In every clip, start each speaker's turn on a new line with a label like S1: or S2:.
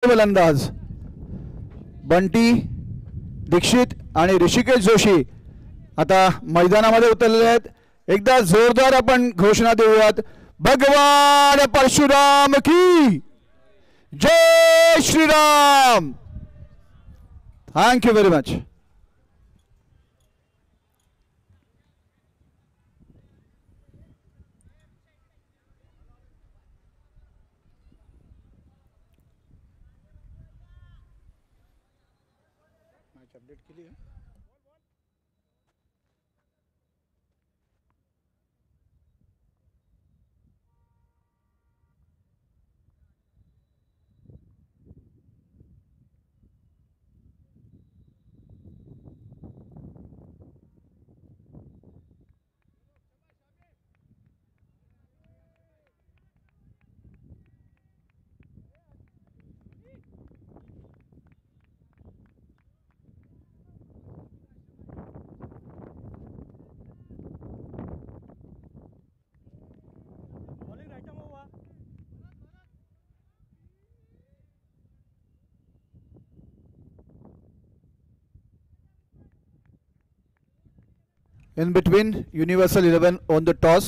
S1: गोलंदाज बंटी दीक्षित आणि ऋषिकेश जोशी आता मैदानामध्ये उतरलेले आहेत. एकदा जोरदार आपण घोषणा देऊयात. भगवान परशुराम की जय Shriram. Thank you very much. Update केली आहे. In between, Universal 11 on the toss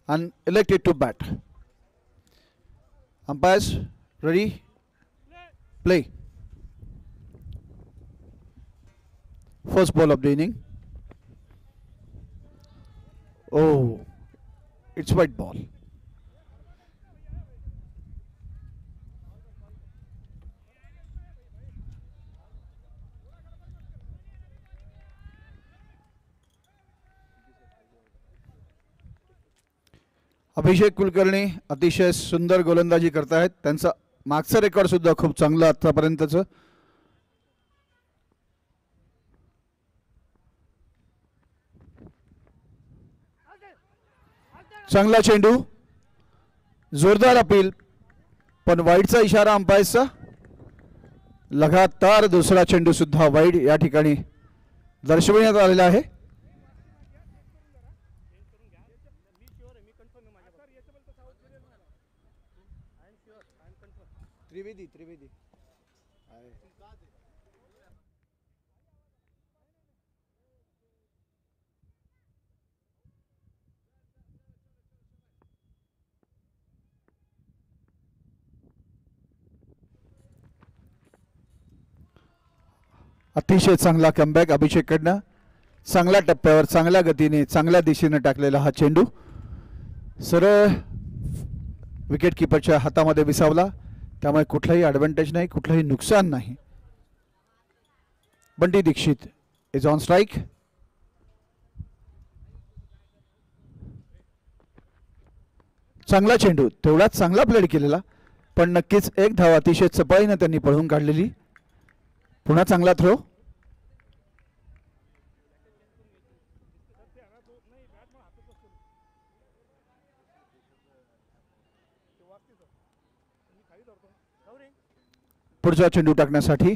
S1: and elected to bat. Umpires ready? Play. First ball of the inning. Oh, it's white ball. अभिषेक कुलकर्णी अतिशय सुंदर गोलंदाजी करतायत. त्यांचा मागचा रेकॉर्ड सुद्धा खूप चांगला आतापर्यंतचं. चांगला चेंडू, जोरदार अपील, पण वाईडचा इशारा अंपायर्सचा. लगातार दुसरा चेंडू सुद्धा वाईड या ठिकाणी दर्शविण्यात आलेला आहे. त्रिवेदी अतिशय चांगला कमबॅक अभिषेककडनं. चांगल्या टप्प्यावर चांगल्या गतीने चांगल्या दिशेने टाकलेला हा चेंडू सरळ विकेट कीपरच्या हातामध्ये विसावला. त्यामुळे कुठलाही ॲडव्हान्टेज नाही, कुठलंही नुकसान नाही. Bunty Dixit is on strike. चांगला चेंडू, तेवढाच चांगला प्लेड केलेला, पण नक्कीच एक धाव अतिशय चपळीने त्यांनी पळून काढलेली. पुन्हा चांगला थ्रो. पुढचा चेंडू टाकण्यासाठी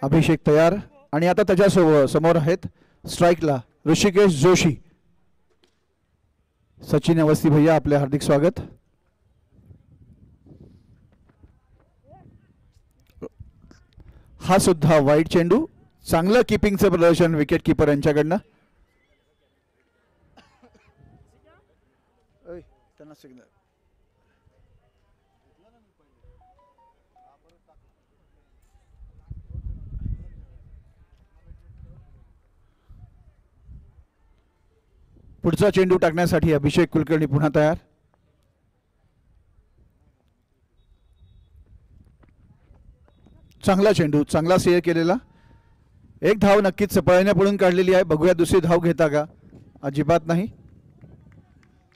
S1: अभिषेक तयार आणि आता त्याच्या समोर आहेत स्ट्राइकला ऋषिकेश जोशी. सचिन अवस्थी भैया आपले हार्दिक स्वागत. हा सुद्धा वाईड चेंडू. चांगलं कीपिंगचं प्रदर्शन विकेट कीपर यांच्याकडनं. पुढचा चेंडू टाकण्यासाठी अभिषेक कुलकर्णी पुन्हा तयार. चांगला चेंडू, चांगला सेव्ह केलेला. एक धाव नक्कीच चपळाईने पळून काढलेली आहे. बघूया दुसरी धाव घेता का. अजिबात नाही.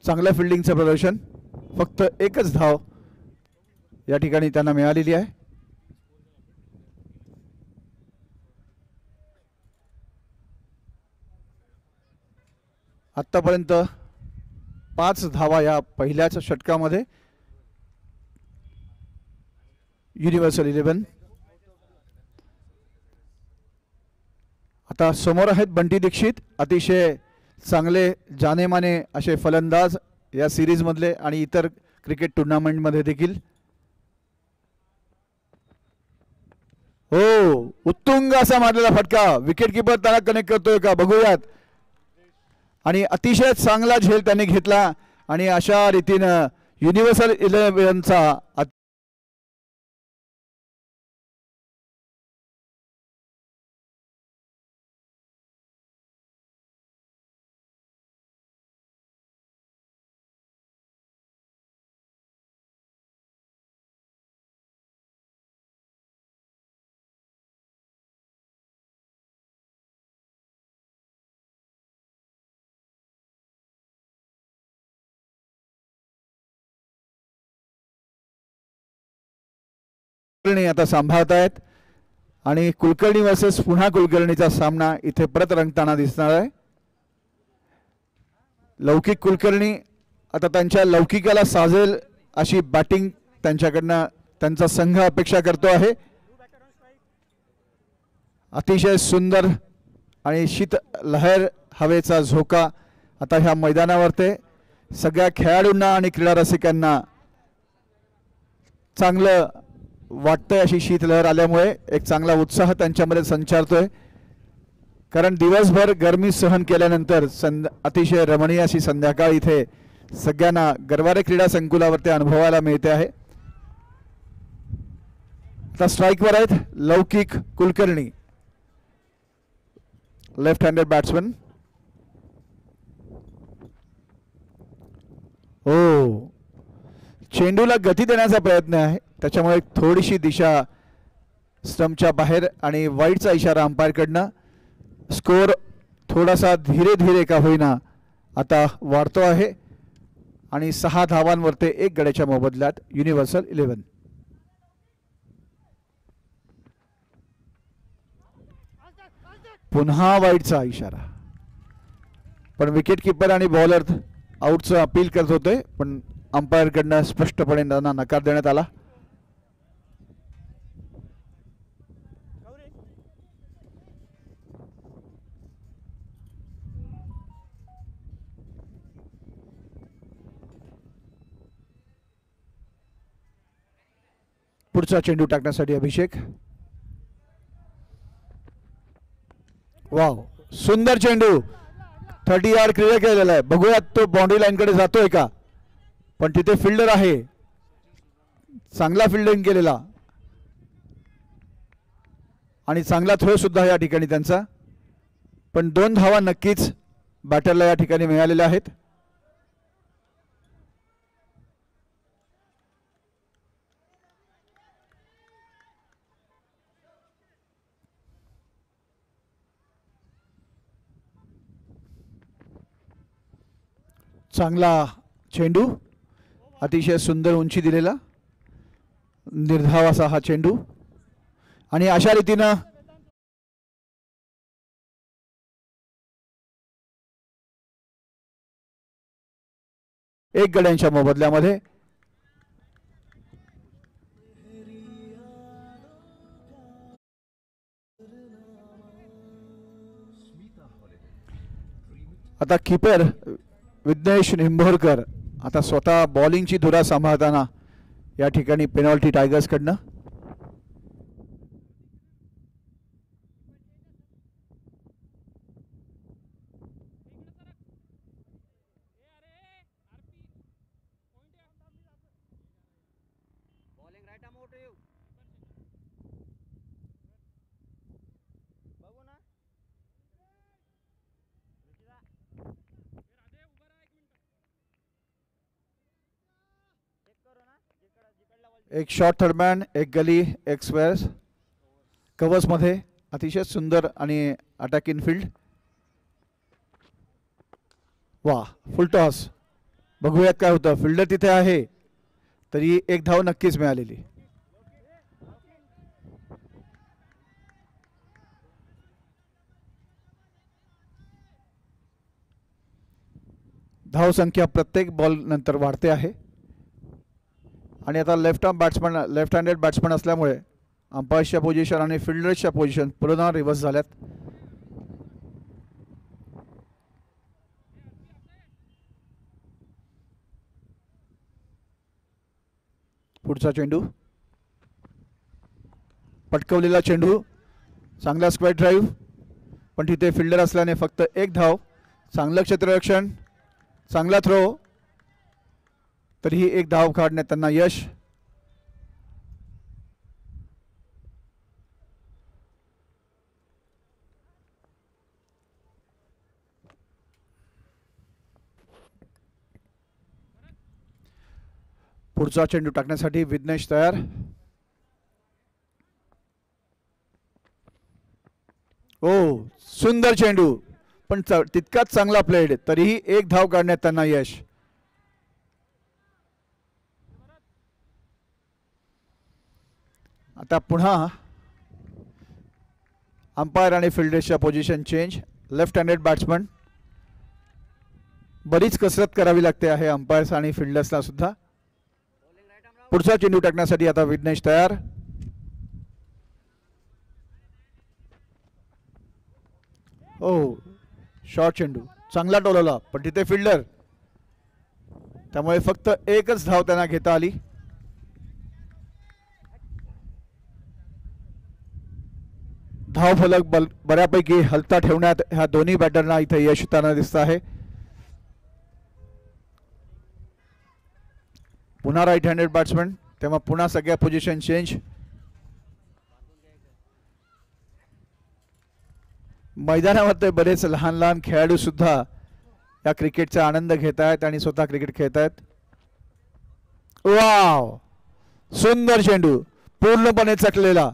S1: चांगल्या फिल्डिंगचं प्रदर्शन. फक्त एकच धाव या ठिकाणी त्यांना मिळालेली आहे. आतापर्यंत 5 धावा या पहिल्याच षटकामध्ये. युनिव्हर्सल 11 आता समोर आहेत बंटी दीक्षित. अतिशय चांगले जानेमाने असे फलंदाज या सिरीज मधले आणि इतर क्रिकेट टूर्नामेंट मध्ये देखील. हो, उत्तुंग असा मारलेला फटका, विकेट किपर त्याला कनेक्ट करतोय का बघूयात. आणि अतिशय चांगला झेल त्यांनी घेतला आणि अशा रीतीनं युनिव्हर्सल 11चा आता सांभाळतायत आणि कुलकर्णी वर्सेस पुन्हा कुलकर्णीचा सामना इथे परत रंगताना दिसणार आहे. लौकिक कुलकर्णी आता त्यांच्या लौकिकाला साजेल अशी बॅटिंग त्यांच्याकडनं त्यांचा संघ अपेक्षा करतो आहे. अतिशय सुंदर आणि शीत लहर हवेचा झोका आता ह्या मैदानावर ते सगळ्या खेळाडूंना आणि क्रीडा रसिकांना चांगलं वाटतंय. अशी शीतलहर आल्यामुळे एक चांगला उत्साह त्यांच्यामध्ये संचारतोय. कारण दिवसभर गरमी सहन केल्यानंतर अतिशय रमणीय अशी संध्याकाळ इथे सगळ्यांना गरवारे क्रीडा संकुलावरती अनुभवायला मिळते आहे. आता स्ट्राईकवर आहेत लौकिक कुलकर्णी, लेफ्ट हँडेड बॅट्समन. हो, चेंडूला गती देण्याचा प्रयत्न आहे, त्याच्यामुळे थोडीशी दिशा स्टंपच्या बाहेर आणि वाईडचा इशारा अंपायरकडनं. स्कोर थोडासा धीरे धीरे का होईना आता वाढतो आहे आणि 6 धावांवर ते 1 गड्याच्या मोबदल्यात युनिव्हर्सल 11. पुन्हा वाईडचा इशारा, पण विकेट किपर आणि बॉलर आउटचं अपील करत होते, पण अंपायरकडनं स्पष्टपणे त्यांना नकार देण्यात आला. पुढचा चेंडू टाकण्यासाठी अभिषेक. वाव, सुंदर चेंडू 30 यार्ड क्लिअर केलेला आहे. बघूयात तो बाउंड्री लाईन कडे जातोय का, पण तिथे फिल्डर आहे, चांगला फिल्डिंग केलेला आणि चांगला थ्रो सुद्धा या ठिकाणी त्यांचा. पण 2 धावा नक्कीच बॅटरला या ठिकाणी मिळालेल्या आहेत. चांगला चेंडू, अतिशय सुंदर उंची दिलेला निर्धाव असा हा चेंडू आणि अशा रीतीनं एक गड्यांच्या मोबदल्यामध्ये आता कीपर विघ्नेश निंभोरकर आता स्वतः बॉलिंगची धुरा सांभाळताना या ठिकाणी पेनॉल्टी टायगर्स कडनं. एक शॉर्ट थर्डमॅन, एक गली, एक स्क्वेअर्स कवर्स मध्ये अतिशय सुंदर आणि अटॅक इन फील्ड. वा, फुल टॉस. बघूयात काय होतं. फिल्डर तिथे आहे तरी 1 धाव नक्कीच मिळालेली. धाव संख्या प्रत्येक बॉल नंतर वाढते आहे आणि आता लेफ्ट हँडेड बॅट्समन असल्यामुळे अंपायर्सच्या पोझिशन आणि फिल्डर्सच्या पोझिशन पूर्ण रिव्हर्स झाल्यात. पुढचा चेंडू पटकवलेला चेंडू, चांगला स्क्वेअर ड्राईव्ह, पण तिथे फिल्डर असल्याने फक्त एक धाव. चांगलं क्षेत्ररक्षण, चांगला थ्रो, तरीही एक धाव काढण्यात त्यांना यश. पुढचा चेंडू टाकण्यासाठी विघ्नेश तयार. ओ सुंदर चेंडू, पण तितकाच चांगला प्लेड, तरीही एक धाव काढण्यात त्यांना यश. आता पुन्हा अंपायर आणि फिल्डर्सच्या position change. Left handed batsman, बरीच कसरत करावी लागते आहे अंपायर्स आणि फिल्डर्सला सुद्धा. पुढचा चेंडू टाकण्यासाठी आता विघ्नेश तयार. ओ शॉर्ट चेंडू, चांगला टोलवला, पण तिथे फिल्डर, त्यामुळे फक्त एकच धाव त्यांना घेता आली. धाव फलक बऱ्यापैकी हलता ठेवण्यात ह्या दोन्ही बॅटरना इथे यश येताना दिसत आहे. पुन्हा राईट हँडेड बॅट्समन, तेव्हा पुन्हा सगळ्या पोझिशन चेंज. मैदानामध्ये बरेच लहान लहान खेळाडू सुद्धा या क्रिकेटचा आनंद घेत आहेत आणि स्वतः क्रिकेट खेळत आहेत. वाव, सुंदर चेंडू, पूर्णपणे चटलेला,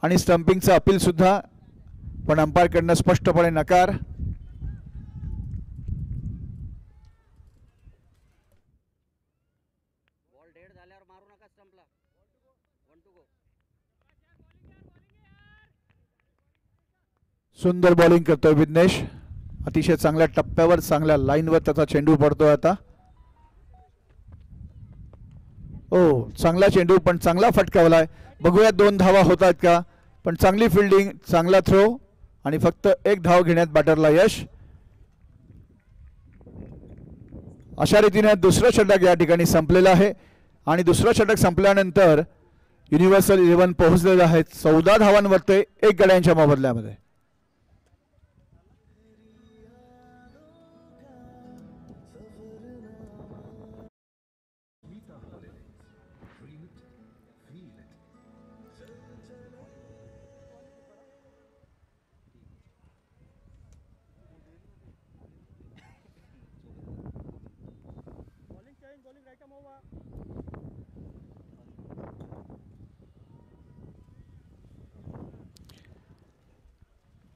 S1: आणि स्टंपिंगचा अपील सुद्धा, पण अंपायर कडनं स्पष्टपणे नकार. सुंदर बॉलिंग करतोय विघ्नेश, अतिशय चांगल्या टप्प्यावर, चांगल्या लाईनवर त्याचा चेंडू पडतोय आता. ओ चांगला चेंडू, पण चांगला फटकावलाय. बघूया 2 धावा होतात का, पण चांगली फिल्डिंग, चांगला थ्रो, आणि फक्त एक धाव घेण्यात बॅटरला यश. अशा रीतीने दुसरं षटक या ठिकाणी संपलेलं आहे, आणि दुसरं षटक संपल्यानंतर युनिव्हर्सल 11 पोहोचलेलं आहे 14 धावांवरती 1 गड्यांच्या मोबदल्यामध्ये.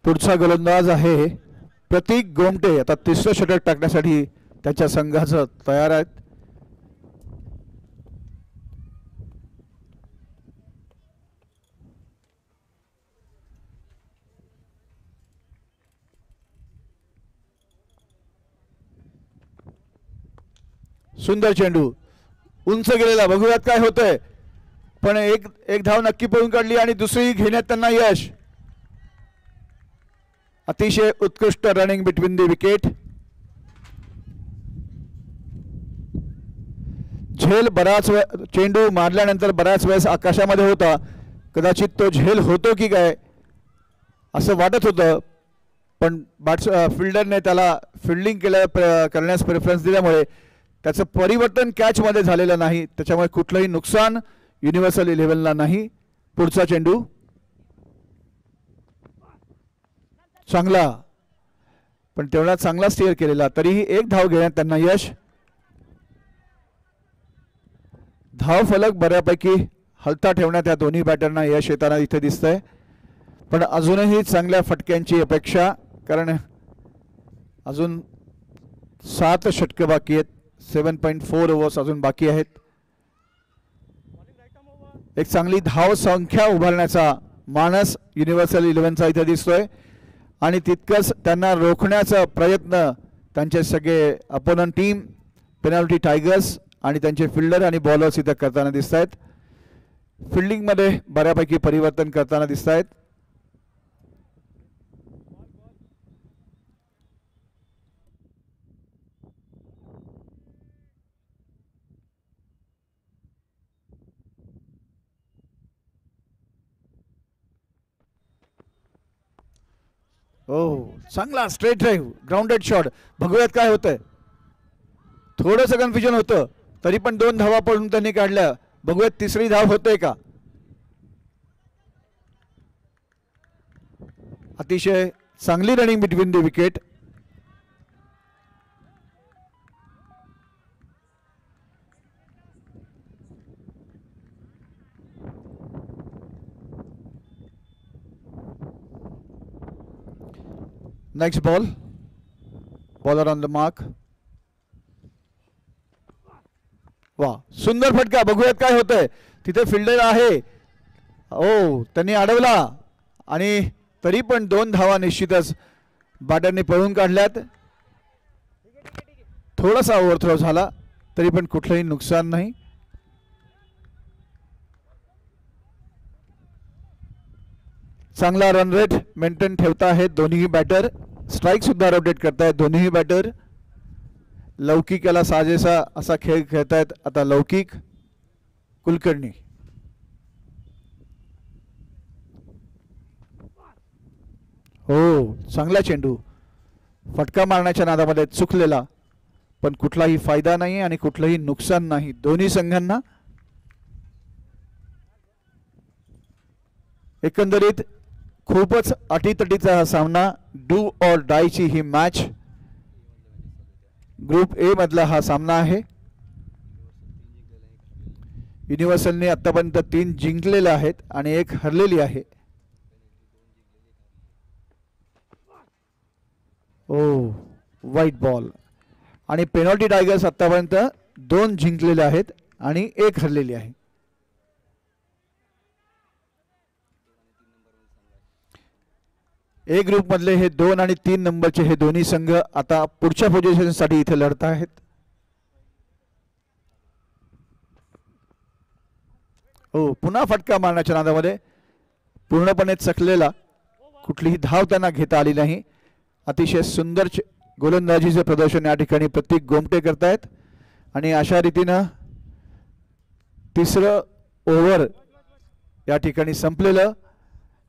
S1: पुढचा गोलंदाज आहे प्रतीक गोमटे. आता तिसरं षटक टाकण्यासाठी त्याच्या संघाचं तयार आहेत. सुंदर चेंडू, उंच गेलेला, बघूयात काय होतंय, पण एक धाव नक्की पळून काढली आणि दुसरी घेण्यात त्यांना यश. अतिशय उत्कृष्ट रनिंग बिटवीन दी विकेट. झेल बराच वेळ, चेंडू मारल्यानंतर बराच वेळेस आकाशामध्ये होता, कदाचित तो झेल होतो की काय असं वाटत होतं, पण फिल्डरने त्याला फिल्डिंग करण्यास प्रेफरन्स दिल्यामुळे त्याचं परिवर्तन कॅचमध्ये झालेलं नाही, त्याच्यामुळे कुठलंही नुकसान युनिव्हर्सल 11ला नाही. पुढचा चेंडू चांगला, पण तेवढा चांगला स्टिअर केलेला, तरीही एक धाव घेण्यात त्यांना यश. धाव फलक बऱ्यापैकी हलता ठेवण्यात या दोन्ही बॅटरना यश येताना इथे दिसतंय, पण अजूनही चांगल्या फटक्यांची अपेक्षा, कारण अजून 7 षटके बाकी आहेत. 7.4 ओव्हर्स अजून बाकी आहेत. एक चांगली धाव संख्या उभारण्याचा मानस युनिव्हर्सल 11चा इथे दिसतोय, आणि तितकंच त्यांना रोखण्याचा प्रयत्न त्यांचे सगळे अपोनंट टीम, पेनल्टी टायगर्स आणि त्यांचे फिल्डर आणि बॉलर्स इथे करताना दिसत आहेत. फिल्डिंगमध्ये बऱ्यापैकी परिवर्तन करताना दिसत आहेत. चांगला स्ट्रेट ड्राईव्ह, ग्राउंडेड शॉट. बघूयात काय होतंय. थोडंसं कन्फ्युजन होतं, तरी पण 2 धावा पडून त्यांनी काढल्या. बघूयात तिसरी धाव होतोय का. अतिशय चांगली running between the wicket. Next ball, bowler on the mark. वा, सुंदर फटका. बघूयात काय होतंय. तिथे फिल्डर आहे. त्यांनी अडवला आणि तरी पण 2 धावा निश्चितच बॅटरने पळून काढल्यात. थोडासा ओव्हरथ्रो झाला, तरी पण कुठलंही नुकसान नाही. चांगला रन रेट मेंटेन ठेवता आहेत दोन्ही बॅटर. स्ट्राईक सुद्धा रोटेट करतायत दोन्ही बॅटर. लौकिक याला साजेसा असा खेळ खेळतायत आता लौकिक, कुलकर्णी. चांगला चेंडू. फटका मारण्याच्या नादामध्ये चुकलेला, पण कुठलाही फायदा नाही आणि कुठलंही नुकसान नाही दोन्ही संघांना. एकंदरीत खूपच अटीतटीचा हा सामना. डू ऑर डायची ही मॅच. ग्रुप ए मधला हा सामना आहे. युनिव्हर्सलने आतापर्यंत 3 जिंकलेल्या आहेत आणि 1 हरलेली आहे. White ball. आणि पेनल्टी टायगर्स आतापर्यंत 2 जिंकलेले आहेत आणि 1 हरलेली आहे. ए ग्रुप मधले हे 2 आणि 3 नंबरचे हे दोन्ही संघ आता पुढच्या पोझिशनसाठी इथे लढत आहेत. पुन्हा फटका मारण्याच्या नादामध्ये पूर्णपणे चकलेला. कुठलीही धाव त्यांना घेता आली नाही. अतिशय सुंदर गोलंदाजीचे प्रदर्शन या ठिकाणी प्रतीक गोमटे करतायत. आणि अशा रीतीनं तिसरं ओव्हर या ठिकाणी संपलेलं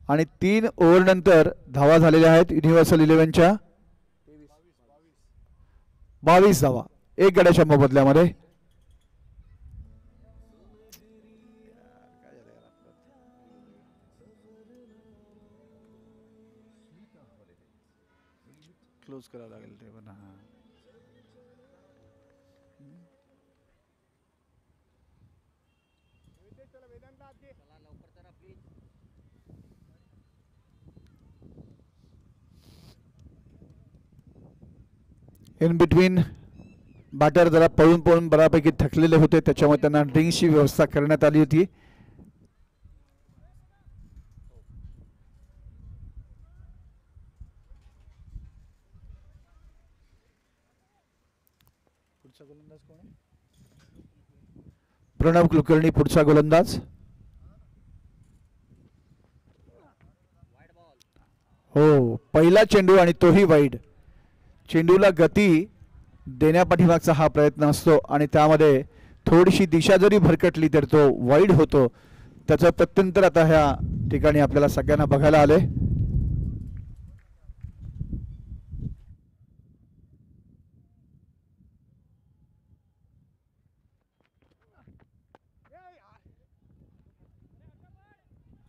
S1: आणि 3 ओव्हर नंतर धावा झालेल्या आहेत युनिव्हर्सल 11च्या 22 धावा 1 गड्याच्या मोबदल्यामध्ये. क्लोज करावं लागेल ते पण. इन बिटवीन बॅटर जरा पळून पळून बऱ्यापैकी थकलेले होते, त्याच्यामुळे त्यांना ड्रिंक्सची व्यवस्था करण्यात आली होती. प्रणव कुलकर्णी पुढचा गोलंदाज. पहिला चेंडू आणि तोही वाईड. चेंडूला गती देण्यापाठीमागचा हा प्रयत्न असतो आणि त्यामध्ये थोडीशी दिशा जरी भरकटली तर तो वाईड होतो. त्याचं प्रत्यंतर आता ह्या ठिकाणी आपल्याला सगळ्यांना बघायला आले.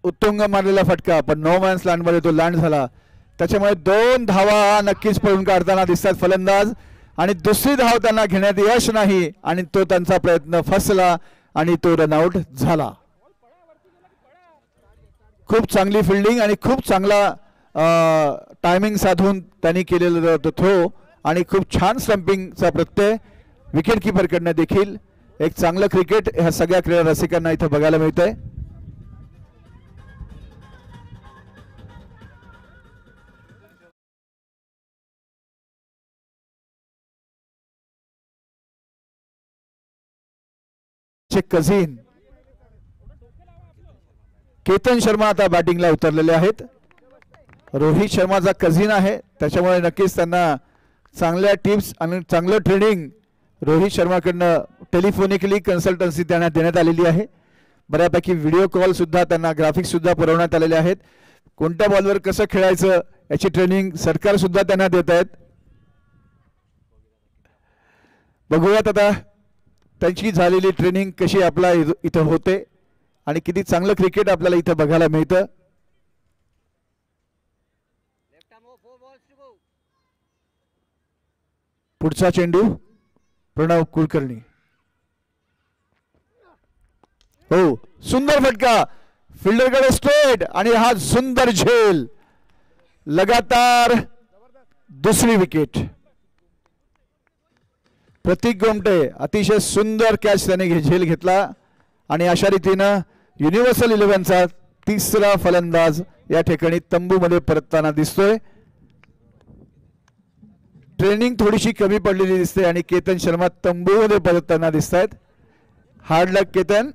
S1: उत्तुंग मारलेला फटका, पण नो मॅन्स लँड मध्ये तो लँड झाला. त्याच्यामुळे 2 धावा नक्कीच पळून काढताना दिसतात फलंदाज. आणि दुसरी धाव त्यांना घेण्यात यश नाही आणि तो त्यांचा प्रयत्न फसला आणि तो रनआउट झाला. खूप चांगली फिल्डिंग आणि खूप चांगला टायमिंग साधून त्यांनी केलेला तो थ्रो आणि खूप छान स्टंपिंगचा प्रत्यय विकेट कीपरकडनं देखील. एक चांगलं क्रिकेट ह्या सगळ्या क्रीडा रसिकांना इथे बघायला मिळतंय. कझिन केतन शर्मा आता बॅटिंगला उतरलेले आहेत. रोहित शर्माचा कझिन आहे, त्याच्यामुळे नक्कीच त्यांना चांगल्या टिप्स आणि चांगलं ट्रेनिंग रोहित शर्माकडनं टेलिफोनिकली कन्सल्टन्सी त्यांना देण्यात आलेली आहे. बऱ्यापैकी व्हिडिओ कॉल सुद्धा त्यांना ग्राफिक्स सुद्धा पुरवण्यात आलेले आहेत. कोणत्या बॉलवर कसं खेळायचं याची ट्रेनिंग सरकार सुद्धा त्यांना देत आहेत. बघूयात आता त्यांची झालेली ट्रेनिंग कशी आपला इथं होते आणि किती चांगलं क्रिकेट आपल्याला इथं बघायला मिळतं. पुढचा चेंडू प्रणव कुलकर्णी. हो, सुंदर फटका फिल्डरकडे स्ट्रेट आणि हा सुंदर झेल. लगातार दुसरी विकेट. प्रतीक गोमटे अतिशय सुंदर कॅच त्याने झेल घेतला आणि अशा रीतीनं युनिव्हर्सल 11चा तिसरा फलंदाज या ठिकाणी तंबूमध्ये परतताना दिसतोय. ट्रेनिंग थोडीशी कमी पडलेली दिसते आणि केतन शर्मा तंबूमध्ये परतताना दिसत आहेत. हार्ड लक केतन.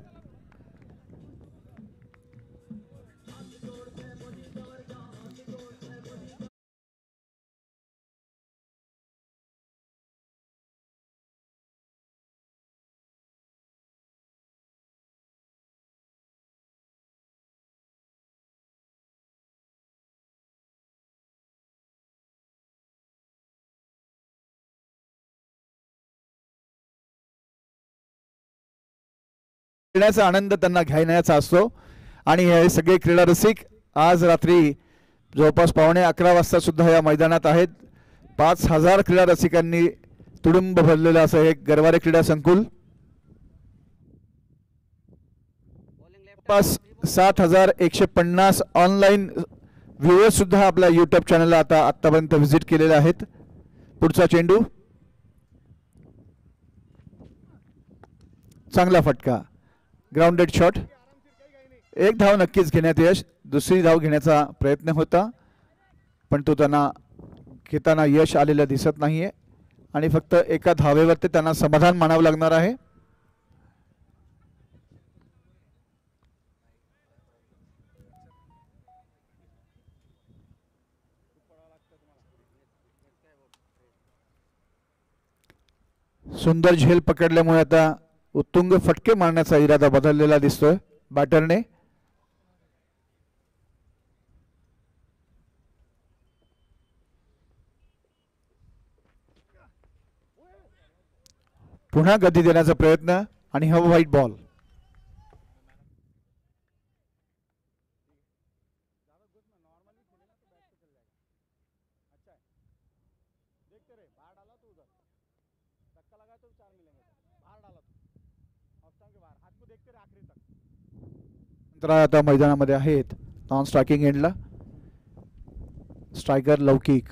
S1: खेळण्याचा आनंद त्यांना घेण्याचा असतो आणि हे सगळे क्रीडा रसिक आज रात्री जवळपास 11:15 वाजता सुद्धा या मैदानात आहेत. 5000 क्रीडा रसिकांनी तुडुंब भरलेलं असं हे गरवारे क्रीडा संकुल. 7150 ऑनलाईन व्ह्युअर्स सुद्धा आपल्या यूट्यूब चॅनलला आतापर्यंत व्हिजिट केलेले आहेत. पुढचा चेंडू चांगला फटका ग्राउंडेड शॉट. एक धाव नक्कीच घेण्यात यश. दुसरी धाव घेण्याचा प्रयत्न होता पण तो त्यांना घेताना यश आलेलं दिसत नाहीये आणि फक्त एका धावेवरती त्यांना समाधान मानावं लागणार आहे. सुंदर झेल पकडल्यामुळे आता उत्तुंग फटके मारण्याचा इरादा बदललेला दिसतोय बॅटरने. पुन्हा गती देण्याचा प्रयत्न आणि हा व्हाईट बॉल. आता मैदानामध्ये आहेत नॉन स्ट्रायकिंग एंडला स्ट्रायकर लौकिक.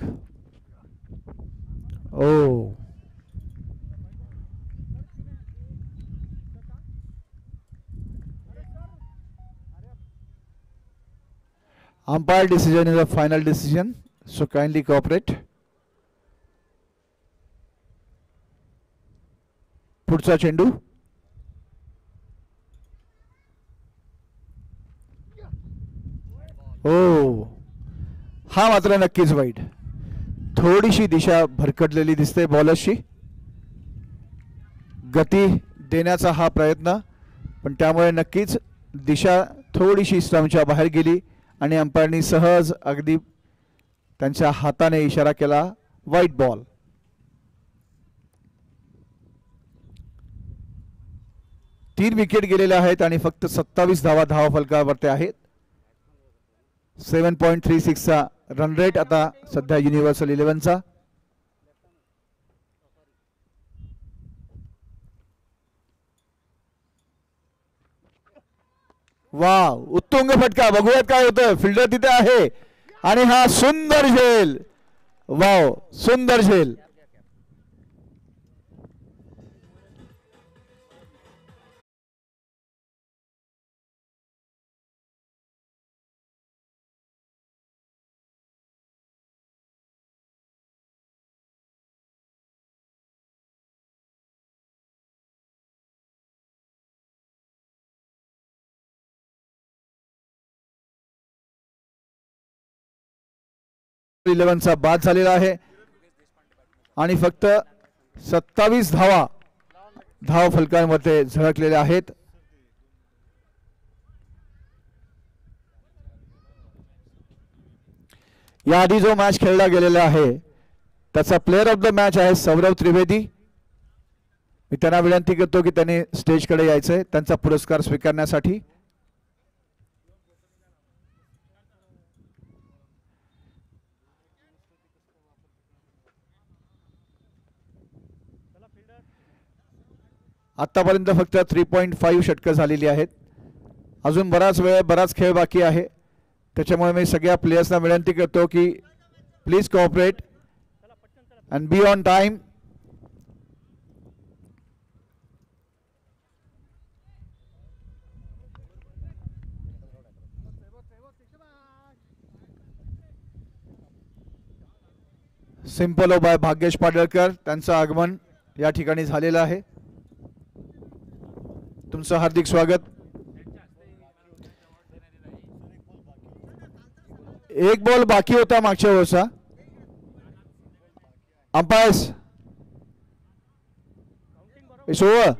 S1: ओ umpire decision is a final decision, so kindly cooperate. पुढचा चेंडू ओ हा मात्र नक्कीच वाईट. थोडीशी दिशा भरकटलेली दिसते बॉलरची. गती देण्याचा हा प्रयत्न पण त्यामुळे नक्कीच दिशा थोडीशी स्टंपच्या बाहेर गेली आणि अंपायरनी सहज अगदी त्यांच्या हाताने इशारा केला व्हाईट बॉल. तीन विकेट गेलेले आहेत आणि फक्त 27 धावा धावफलकावरती आहेत. 7.36 चा रन रेट आता सध्या युनिव्हर्सल 11चा. वाव उत्तुंग फटका. बघूयात काय होतं. फिल्डर तिथे आहे आणि हा सुंदर झेल. वाव सुंदर झेल. चा बाद झालेला आहे आणि फक्त 27 धावा धाव फलकांमध्ये झळकलेल्या आहेत. याआधी जो मॅच खेळला गेलेला आहे त्याचा प्लेअर ऑफ द मॅच आहे सौरव त्रिवेदी. मी त्यांना विनंती करतो की त्यांनी स्टेजकडे यायचंय त्यांचा पुरस्कार स्वीकारण्यासाठी. आतापर्यंत फक्त 3.5 षटकं झालेली आहेत. अजून बराच खेळ बाकी आहे. त्याच्यामुळे मी सगळ्या प्लेयर्सना विनंती करतो की please cooperate and be on time. Simple obey Bhagyesh Padalkar त्यांचं आगमन या ठिकाणी झालेलं आहे. तुमचं हार्दिक स्वागत. एक बॉल बाकी होता मागच्या ओव्हरचा. Umpires it's over.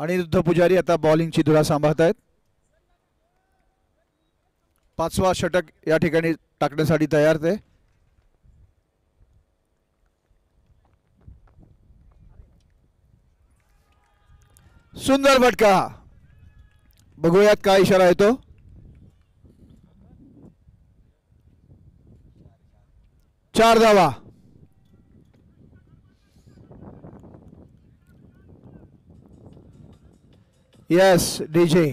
S1: Aniruddha Pujari आता बॉलिंगची धुरा सांभाळत आहेत. 5वा षटक या ठिकाणी टाकण्यासाठी तयार ते. सुंदर फटका. बघूयात काय इशारा येतो. चार धावा. Yes DJ.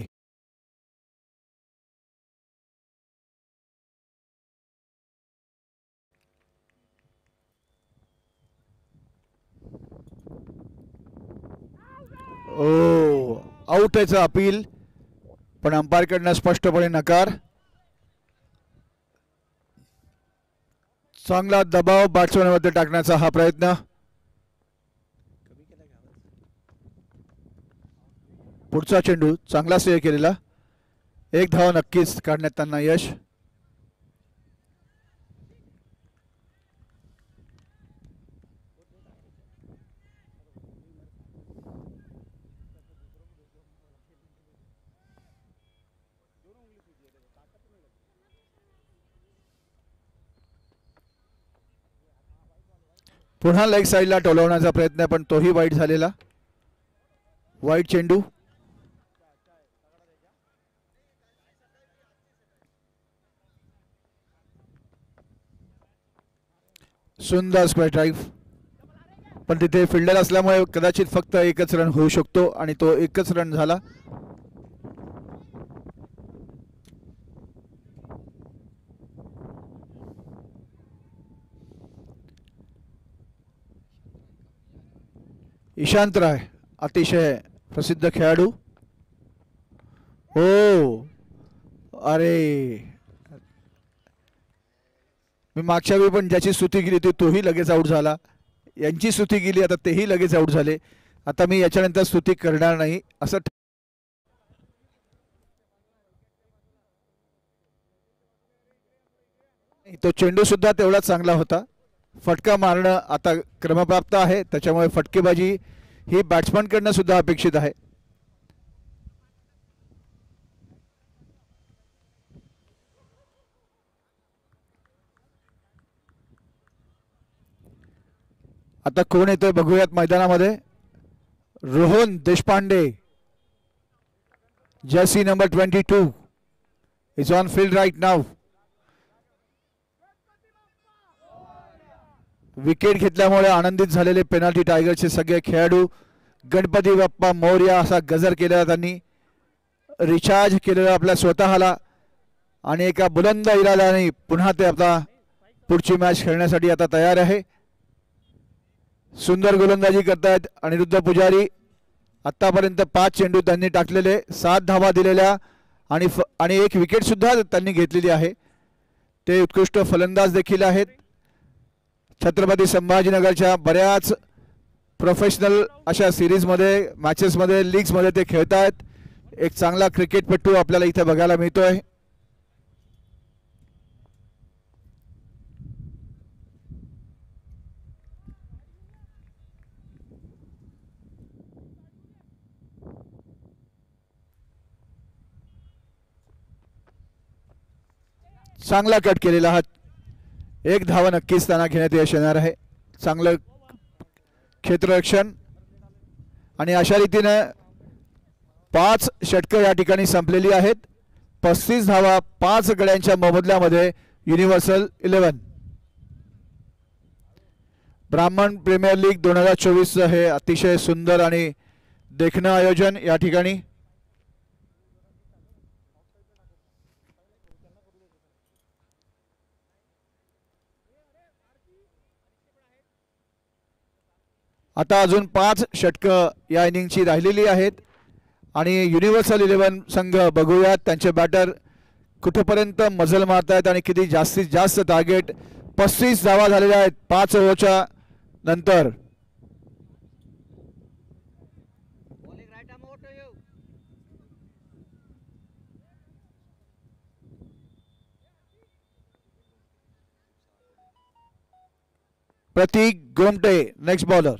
S1: ओ आउट याचं अपील पण अंपायरकडनं स्पष्टपणे नकार. चांगला दबाव बॅट्समॅनमध्ये टाकण्याचा हा प्रयत्न. पुढचा चेंडू चांगला सेव्ह केलेला. एक धाव नक्कीच काढण्यात त्यांना यश. पुन्हा लेग साइडला टोलवण्याचा प्रयत्न पण तोही वाईट झालेला. वाईट चेंडू. सुंदर स्क्वेअर ड्राईव्ह पण तिथे फिल्डर असल्यामुळे कदाचित फक्त एकच रन होऊ शकतो आणि तो एकच रन झाला. ईशांत राय अतिशय प्रसिद्ध खेळाडू. हो अरे मी मागच्या वेळी पण ज्याची स्तुती केली होती तोही लगेच आउट झाला. यांची स्तुती केली आता तेही लगेच आउट झाले. आता मी याच्यानंतर स्तुती करणार नाही असं. तो चेंडू सुद्धा तेवढा चांगला होता. फटका मारणं आता क्रमप्राप्त आहे त्याच्यामुळे फटकेबाजी ही बॅट्समनकडनं सुद्धा अपेक्षित आहे. आता कोण येतोय बघूयात मैदानामध्ये. Rohan Deshpande Jersey number 22 is on field right now. Wicket घेतल्यामुळे आनंदित झालेले पेनल्टी टायगरचे सगळे खेळाडू. गणपती बाप्पा मोरया असा गजर केलेला त्यांनी. रिचार्ज केलेला आपल्या स्वतःला आणि एका बुलंद इराद्याने पुन्हा ते आता पुढची मॅच खेळण्यासाठी आता तयार आहे. सुंदर गोलंदाजी करतायत अनिरुद्ध पुजारी. आतापर्यंत 5 चेंडू त्यांनी टाकलेले, 7 धावा दिलेल्या आणि एक विकेट सुद्धा त्यांनी घेतलेली आहे. ते उत्कृष्ट फलंदाज देखील आहेत. छत्रपती संभाजीनगरच्या बऱ्याच प्रोफेशनल अशा सिरीजमध्ये मॅचेसमध्ये लीग्समध्ये ते खेळत आहेत. एक चांगला क्रिकेटपटू आपल्याला इथे बघायला मिळतोय. चांगला कट केलेला हा. एक धावा नक्कीच त्यांना घेण्यात यश येणार आहे. चांगलं क्षेत्ररक्षण आणि अशा रीतीने 5 षटकं या ठिकाणी संपलेली आहेत. 35 धावा 5 गड्यांच्या मोबदल्यामध्ये युनिव्हर्सल 11. ब्राह्मण प्रीमियर लीग 2024 हे अतिशय सुंदर आणि देखणं आयोजन या ठिकाणी. आता अजून 5 षटकं या इनिंगची राहिलेली आहेत आणि युनिव्हर्सल 11 संघ बघूयात त्यांचे बॅटर कुठेपर्यंत मजल मारतायत आणि किती जास्तीत जास्त टार्गेट. 35 धावा झालेल्या आहेत 5 ओव्हरच्या नंतर. प्रतीक गोमटे नेक्स्ट बॉलर.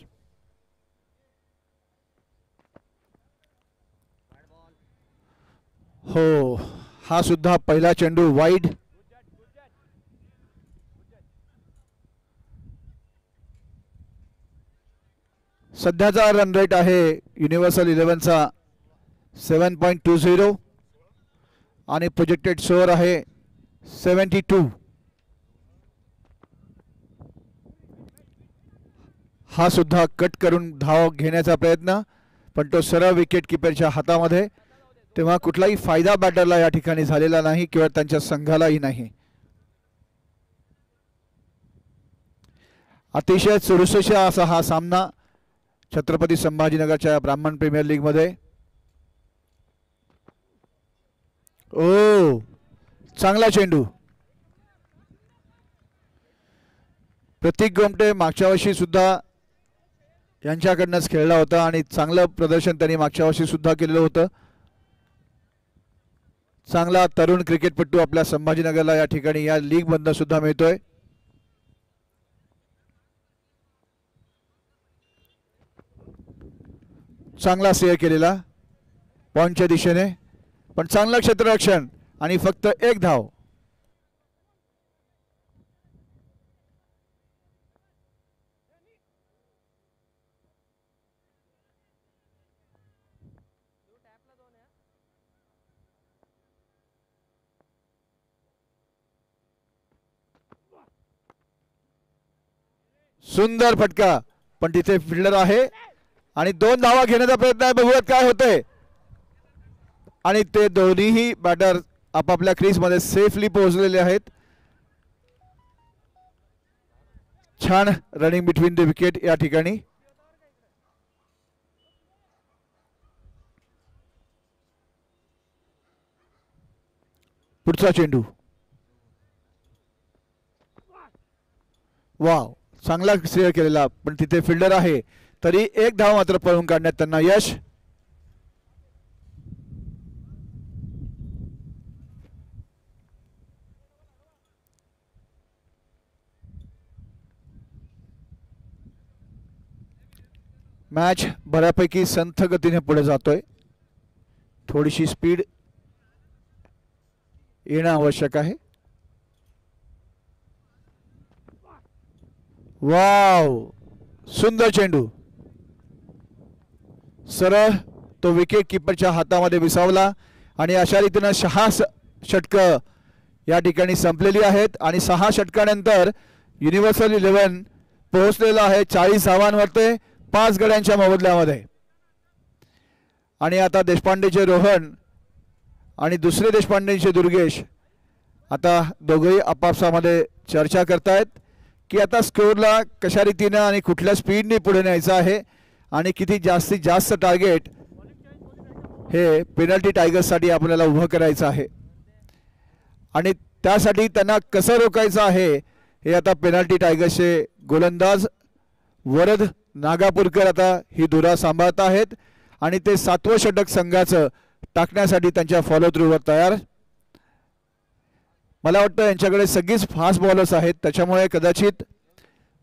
S1: हो, हा सुद्धा पहिला चेंडू वाईड. सध्याचा रन रेट आहे युनिव्हर्सल 11चा 7.20 आणि प्रोजेक्टेड स्कोअर आहे 72. हा सुद्धा कट करून धाव घेण्याचा प्रयत्न, पण तो सरळ विकेट किपरच्या हातामध्ये. तेव्हा कुठलाही फायदा बॅटरला या ठिकाणी झालेला नाही किंवा त्यांच्या संघालाही नाही. अतिशय चुरशीचा असा हा सामना छत्रपती संभाजीनगरच्या ब्राह्मण प्रीमियर लीग मध्ये. ओ, चांगला चेंडू. प्रतीक गोमटे मागच्या वर्षी सुद्धा यांच्याकडनंच खेळला होता आणि चांगलं प्रदर्शन त्यांनी मागच्या वर्षी सुद्धा केलेलं होतं. चांगला तरुण क्रिकेटपटू आपल्या संभाजीनगरला या ठिकाणी या लीग मधनं सुद्धा मिळतोय. चांगला सेव्ह केलेला पॉइंटच्या दिशेने, पण चांगलं क्षेत्ररक्षण आणि फक्त 1 धाव. सुंदर फटका, पण तिथे फिल्डर आहे आणि 2 धावा घेण्याचा प्रयत्न आहे. बघूयात काय होतंय. आणि ते दोन्हीही बॅटर आपापल्या क्रीज मध्ये सेफली पोहोचलेले आहेत. छान रनिंग बिटवीन द विकेट या ठिकाणी. पुढचा चेंडू. वाव, चांगला सेव्ह केलेला, पण तिथे फिल्डर आहे तरी 1 धाव मात्र पळून काढण्यात त्यांना यश. मॅच बऱ्यापैकी संथ गतीने पुढे जातोय. थोडीशी स्पीड येणं आवश्यक आहे. वाव, सुंदर चेंडू. सरळ तो विकेट किपरच्या हातामध्ये विसावला आणि अशा रीतीने 6 षटकं या ठिकाणी संपलेली आहेत आणि 6 षटकानंतर युनिव्हर्सल 11 पोहोचलेला आहे 40 धावांवरती 5 गड्यांच्या मोबदल्यामध्ये. आणि आता देशपांडेचे रोहन आणि दुसरे देशपांडेचे दुर्गेश आता दोघेही आपापसामध्ये चर्चा करतायत की आता स्कोअरला कशा रीतीने आणि कुठल्या स्पीडने पुढे न्यायचं आहे आणि किती जास्तीत जास्त टार्गेट हे पेनल्टी टायगर्ससाठी आपल्याला उभं करायचं आहे आणि त्यासाठी त्यांना कसं रोखायचं आहे हे आता पेनल्टी टायगर्सचे गोलंदाज वरद नागापूरकर आता ही धुरा सांभाळत आहेत आणि ते 7वं षटक संघाचं टाकण्यासाठी त्यांच्या फॉलो थ्रूवर तयार. मला वाटतं यांच्याकडे सगळीच फास्ट बॉलर्स आहेत, त्याच्यामुळे कदाचित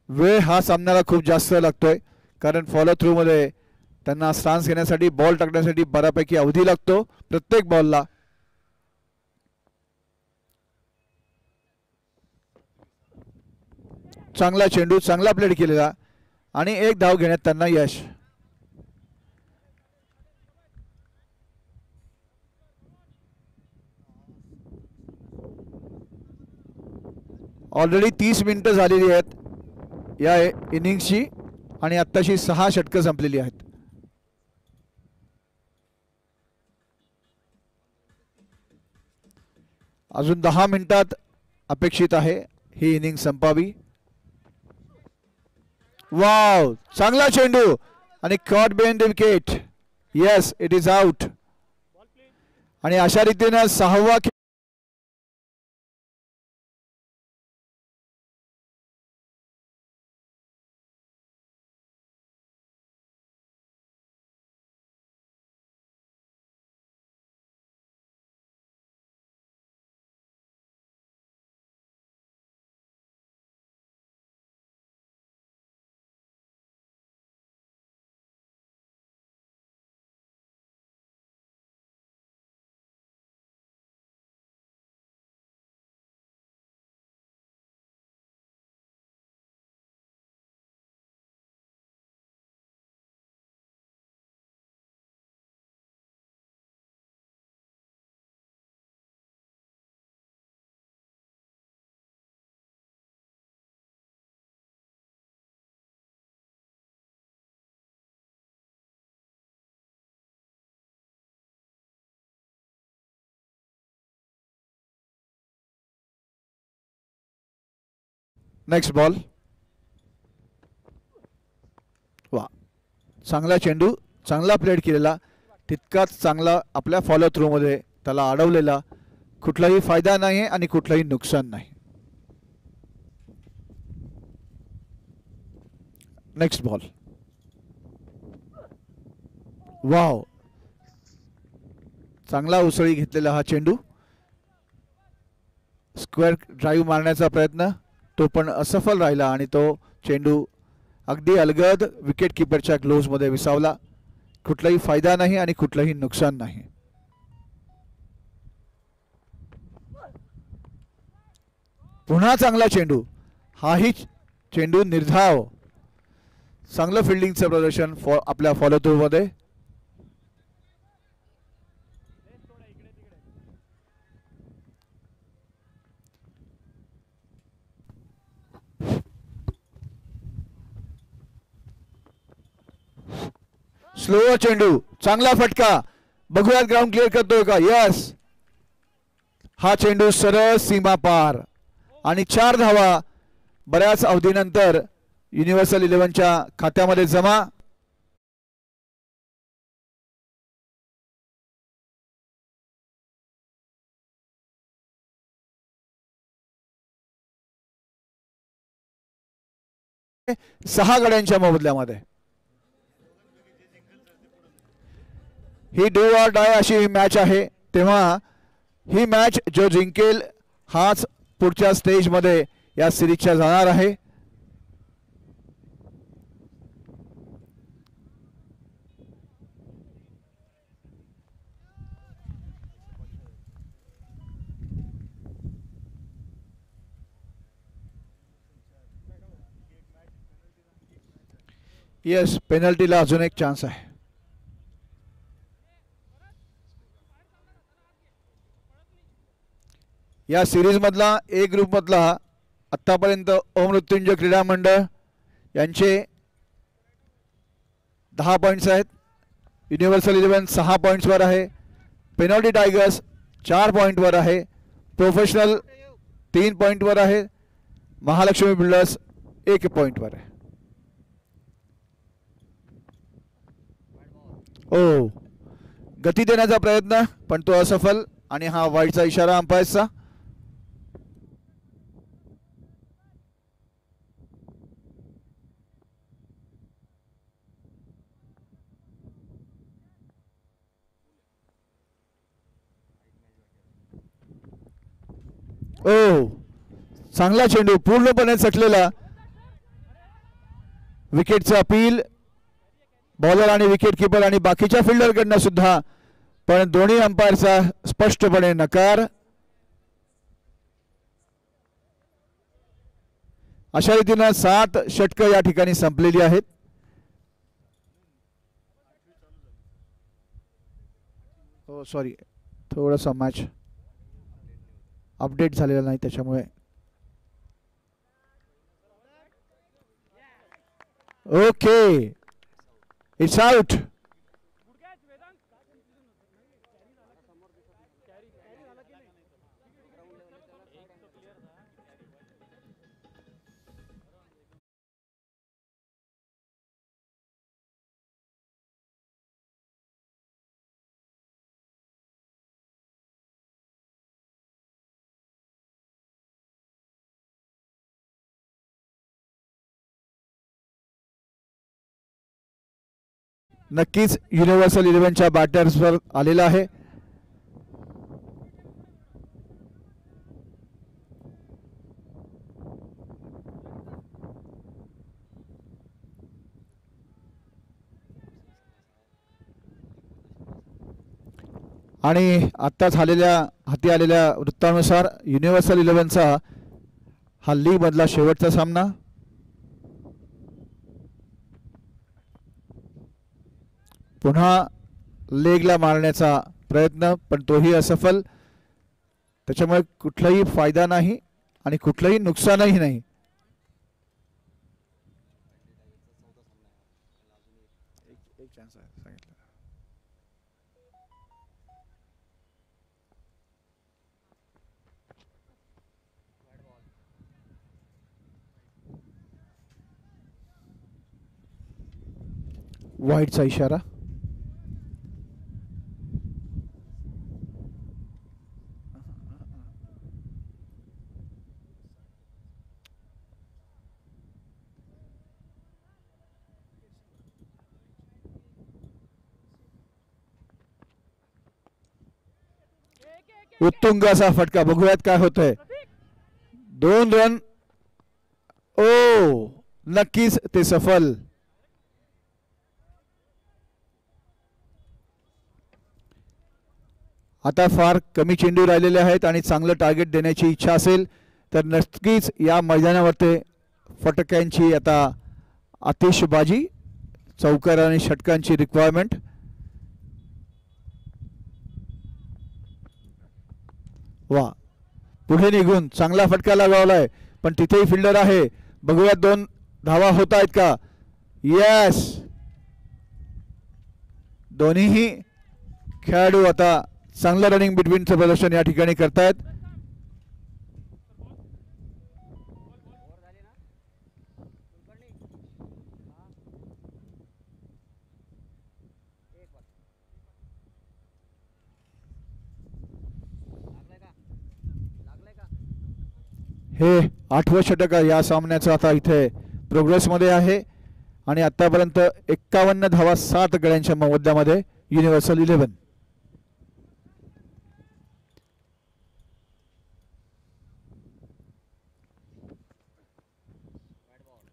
S1: वेळ हा सामन्याला खूप जास्त लागतोय, कारण फॉलो थ्रूमध्ये त्यांना स्टान्स घेण्यासाठी बॉल टाकण्यासाठी बऱ्यापैकी अवधी लागतो प्रत्येक बॉलला. चांगला चेंडू, चांगला प्लेड केलेला आणि एक धाव घेण्यात त्यांना यश. ऑलरेडी 30 मिनिटं झालेली आहेत या इनिंग्सची आणि आत्ताशी 6 षटकं संपलेली आहेत. अजून 10 मिनिटात अपेक्षित आहे ही इनिंग संपावी. वाव, चांगला चेंडू आणि caught behind the wicket. Yes, it is out. आणि अशा रीतीने 6वा नेक्स्ट बॉल. वा, चांगला चेंडू, चांगला प्लेड केलेला, तितकाच चांगला आपल्या फॉलो थ्रूमध्ये त्याला अडवलेला. कुठलाही फायदा नाही आणि कुठलाही नुकसान नाही. Next ball. वाव, चांगला उसळी घेतलेला हा चेंडू. स्क्वेअर ड्राईव्ह मारण्याचा प्रयत्न, तो पण असफल राहिला आणि तो चेंडू अगदी अलगद विकेट किपरच्या ग्लोव्हजमध्ये विसावला. कुठलाही फायदा नाही आणि कुठलंही नुकसान नाही. पुन्हा चांगला चेंडू, हाही चेंडू निर्धाव. चांगलं फिल्डिंगचं प्रदर्शन आपल्या फॉलो थ्रूमध्ये. स्लो चेंडू, चांगला फटका. बघूयात ग्राउंड क्लिअर करतोय का. यस, हा चेंडू सरळ सीमा पार आणि 4 धावा बऱ्याच अवधीनंतर युनिव्हर्सल 11च्या खात्यामध्ये जमा. सहा गड्यांच्या मोबदल्यामध्ये ही डू ऑर डाय अशी मॅच आहे. तेव्हा ही मॅच जो जिंकेल हाच पुढच्या स्टेजमध्ये या सिरीजच्या जाणार आहे. येस, पेनल्टीला अजून एक चान्स आहे. या सिरीज मधला ए ग्रुप मधला आतापर्यंत अमृत्युंजय क्रीडा मंडळ यांचे 10 पॉइंट्स आहेत. युनिव्हर्सल 11 6 पॉइंट्सवर आहे. पेनल्टी टायगर्स 4 पॉइंटवर आहे. प्रोफेशनल 3 पॉइंटवर आहे. महालक्ष्मी बिल्डर्स 1 पॉइंटवर आहे. ओ, गती देण्याचा प्रयत्न पण तो असफल आणि हा वाईडचा इशारा अंपायरचा. ओ चांगला चेंडू पूर्णपणे चटलेला. विकेटचं अपील बॉलर आणि विकेट किपर आणि बाकीच्या फिल्डरकडनं सुद्धा, पण दोन्ही अंपायरचा स्पष्टपणे नकार. अशा रीतीनं 7 षटकं या ठिकाणी संपलेली आहेत. हो सॉरी, थोडासा मॅच अपडेट झालेला नाही त्याच्यामुळे. Okay, it's out. नक्कीच युनिव्हर्सल 11च्या बॅटर्सवर आलेला आहे. आणि आत्ता झालेल्या हाती आलेल्या वृत्तानुसार युनिव्हर्सल 11चा हा लीग मधला शेवटचा सामना. पुन्हा लेगला मारण्याचा प्रयत्न, पण तोही असफल. त्याच्यामुळे कुठलाही फायदा नाही आणि कुठलंही नुकसानही नाही. वाईडचा इशारा. उत्तुंग असा फटका. बघूयात काय होतंय. 2 रन. ओ नक्कीच ते सफल. आता फार कमी चेंडू राहिलेले आहेत आणि चांगलं टार्गेट देण्याची इच्छा असेल तर नक्कीच या मैदानावरती फटक्यांची आता आतिषबाजी, चौकार आणि षटकांची रिक्वायरमेंट. वा, पुढे निघून चांगला फटका लगावलाय, पण तिथेही फिल्डर आहे. बघूया 2 धावा होत आहेत का. यस, दोन्हीही खेळाडू आता चांगलं रनिंग बिटवीनचं प्रदर्शन या ठिकाणी करतायत. हे 8वं षटक या सामन्याचं आता इथे प्रोग्रेसमध्ये आहे आणि आतापर्यंत 51 धावा 7 गड्यांच्या मध्यामध्ये युनिव्हर्सल 11.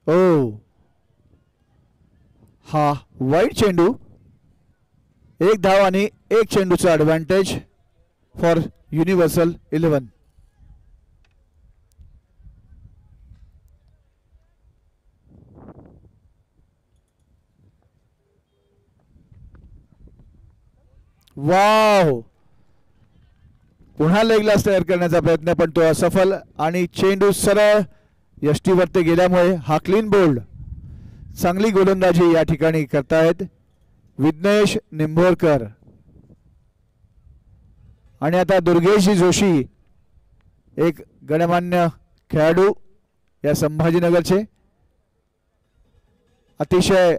S1: ओ हा वाईड चेंडू. 1 धाव आणि 1 चेंडूचा ॲडव्हान्टेज फॉर युनिव्हर्सल 11. वाव, पुन्हा लेगलाच तयार करण्याचा प्रयत्न, पण तो असफल आणि चेंडू सरळ यष्टीवरती गेल्यामुळे हा क्लीन बोल्ड. चांगली गोलंदाजी या ठिकाणी करतायत विघ्नेश निंभोरकर. आणि आता दुर्गेशजी जोशी, एक गणमान्य खेळाडू या संभाजीनगरचे, अतिशय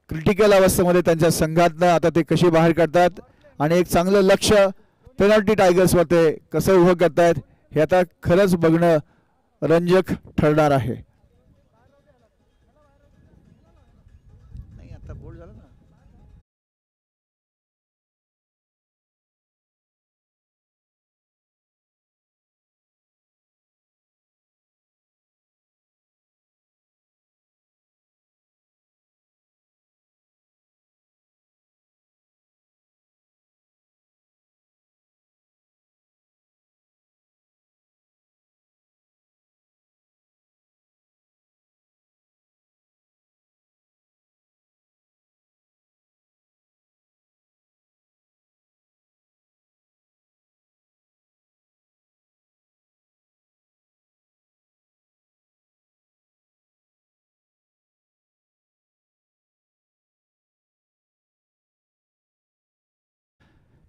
S1: क्रिटिकल अवस्थेमध्ये त्यांच्या संघातनं आता ते कशी बाहेर काढतात आणि एक चांगलं लक्ष पेनल्टी टायगर्सवर ते कसं उभं करतायत हे आता खरंच बघणं रंजक ठरणार आहे.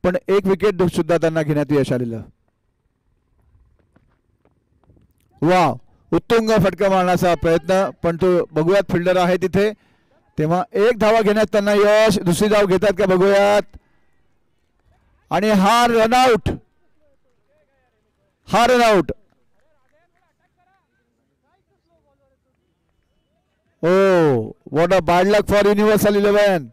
S1: पण एक विकेट सुद्धा त्यांना घेण्यात यश आलेलं. वा, उत्तुंग फटका मारण्याचा प्रयत्न, पण तो बघूयात फिल्डर आहे तिथे, तेव्हा एक धावा घेण्यात त्यांना यश. दुसरी धाव घेतात का बघूयात. आणि हा रनआउट, हा run out. Oh, what a bad luck for Universal 11.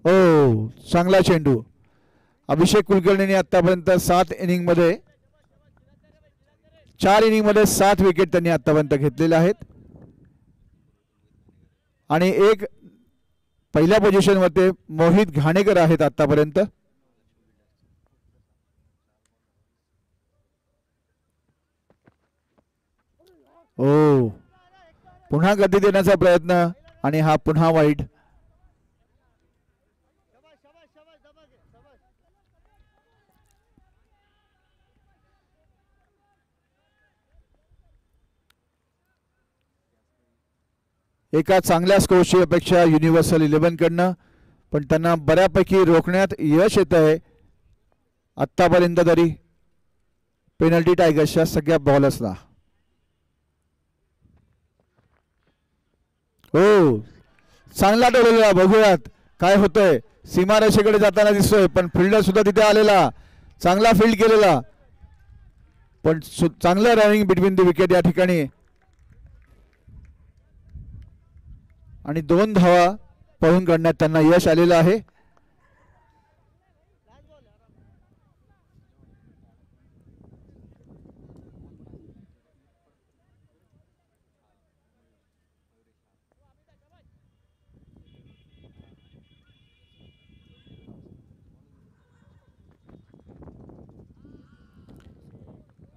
S1: Oh, चांगला चेंडू. अभिषेक कुलकर्णीने आतापर्यंत 7 इनिंग मध्ये 4 इनिंग मध्ये 7 विकेट त्यांनी आतापर्यंत घेतलेले आहेत. आणि एक पहिल्या पोझिशन मध्ये मोहित घाणेकर आहेत आतापर्यंत. ओ, पुन्हा गती देण्याचा प्रयत्न आणि हा पुन्हा वाईट. एका चांगल्या स्कोरची अपेक्षा युनिव्हर्सल 11 कडनं, पण त्यांना बऱ्यापैकी रोखण्यात यश येत आहे आत्तापर्यंत तरी पेनल्टी टायगर्सच्या सगळ्या बॉलर्सला. हो, चांगला टोललेला. बघूयात काय होतंय. सीमारेषेकडे जाताना दिसतोय, पण फिल्डर सुद्धा तिथे आलेला, चांगला फील्ड केलेला, पण चांगलं रनिंग बिटवीन द विकेट या ठिकाणी. आणि 2 धावा पळून काढण्यात त्यांना यश आलेलं आहे.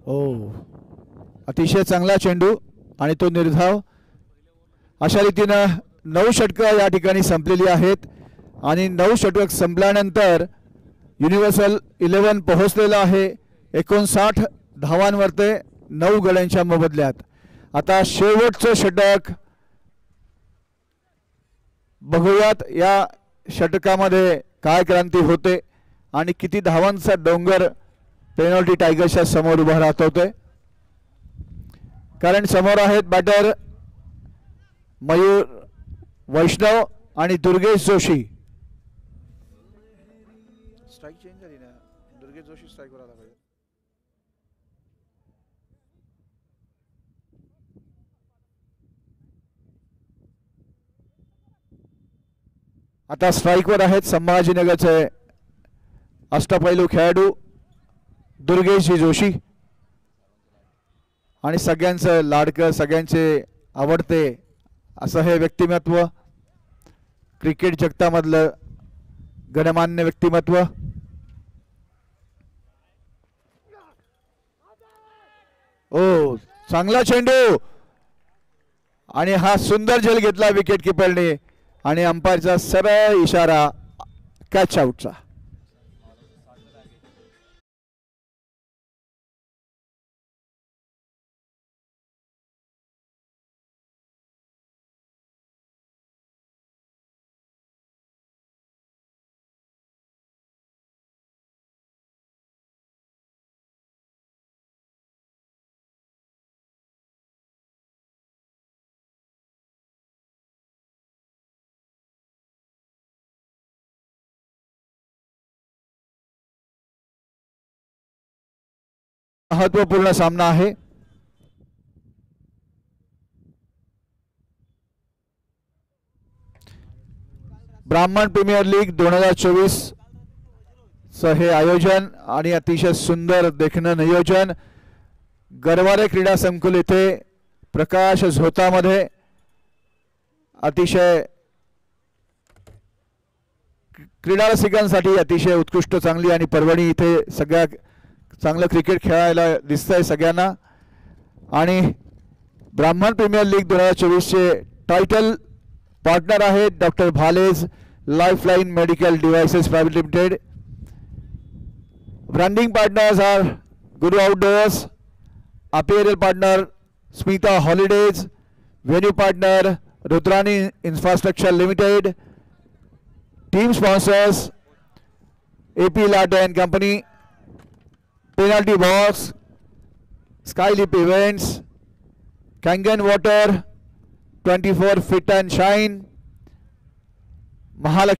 S1: ओ, अतिशय चांगला चेंडू आणि तो निर्धाव. अशा रीतीनं 9 षटकं या ठिकाणी संपलेली आहेत आणि 9 षटक संपल्यानंतर युनिव्हर्सल 11 पोहोचलेलं आहे 59 धावांवर ते 9 गड्यांच्या मोबदल्यात. आता शेवटचं षटक बघूयात या षटकामध्ये काय क्रांती होते आणि किती धावांचा डोंगर पेनल्टी टायगर्सच्या समोर उभा राहत होते. कारण समोर आहेत बॅटर मयूर वैष्णव आणि दुर्गेश जोशी. स्ट्राइक चेंज झाली ना, दुर्गेश जोशी स्ट्राइकवर आला पाहिजे. आता स्ट्राइकवर आहेत संभाजीनगरचे अष्टपैलू खेळाडू दुर्गेशजी जोशी आणि सगळ्यांचं लाडकं सगळ्यांचे आवडते असं हे व्यक्तिमत्व, क्रिकेट जगतामधलं गणमान्य व्यक्तिमत्व. ओ चांगला चेंडू आणि हा सुंदर झेल घेतला विकेट किपरने आणि अंपायरचा सरळ इशारा कॅच आउटचा. महत्वपूर्ण सामना आहे. ब्राह्मण प्रीमियर लीग 2024 चं हे आयोजन आणि अतिशय सुंदर देखणं नियोजन गरवारे क्रीडा संकुल इथे प्रकाश झोतामध्ये अतिशय क्रीडा रसिकांसाठी अतिशय उत्कृष्ट चांगली आणि पर्वणी इथे सगळ्या चांगलं क्रिकेट खेळायला दिसतंय सगळ्यांना. आणि ब्राह्मण प्रीमियर लीग 2024 चे टायटल पार्टनर आहेत doctor Bhalej lifeline medical devices private limited. Branding partners R Guru outdoors, apparel partner Smita holidays, venue partner Rudrani infrastructure limited, team sponsors AP Latte and Company, Penalty Box, Skyleap Events, Kangen Water, 24 Fit and Shine, Mahalakshmi.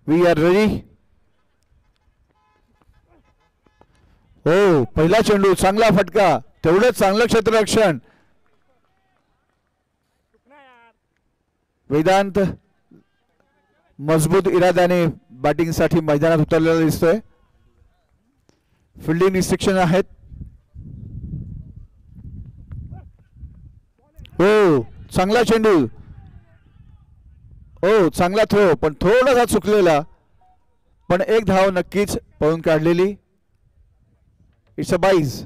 S1: We are ready. हो, पहिला चेंडू चांगला फटका, तेवढंच चांगलं क्षेत्ररक्षण. वेदांत मजबूत इराद्याने batting साठी मैदानात उतरलेला दिसतोय. फिल्डिंग रिस्ट्रिक्शन आहेत. हो, चांगला चेंडू. हो, चांगला थ्रो, पण थोडासा चुकलेला, पण एक धाव नक्कीच पळून काढलेली. It's a byes.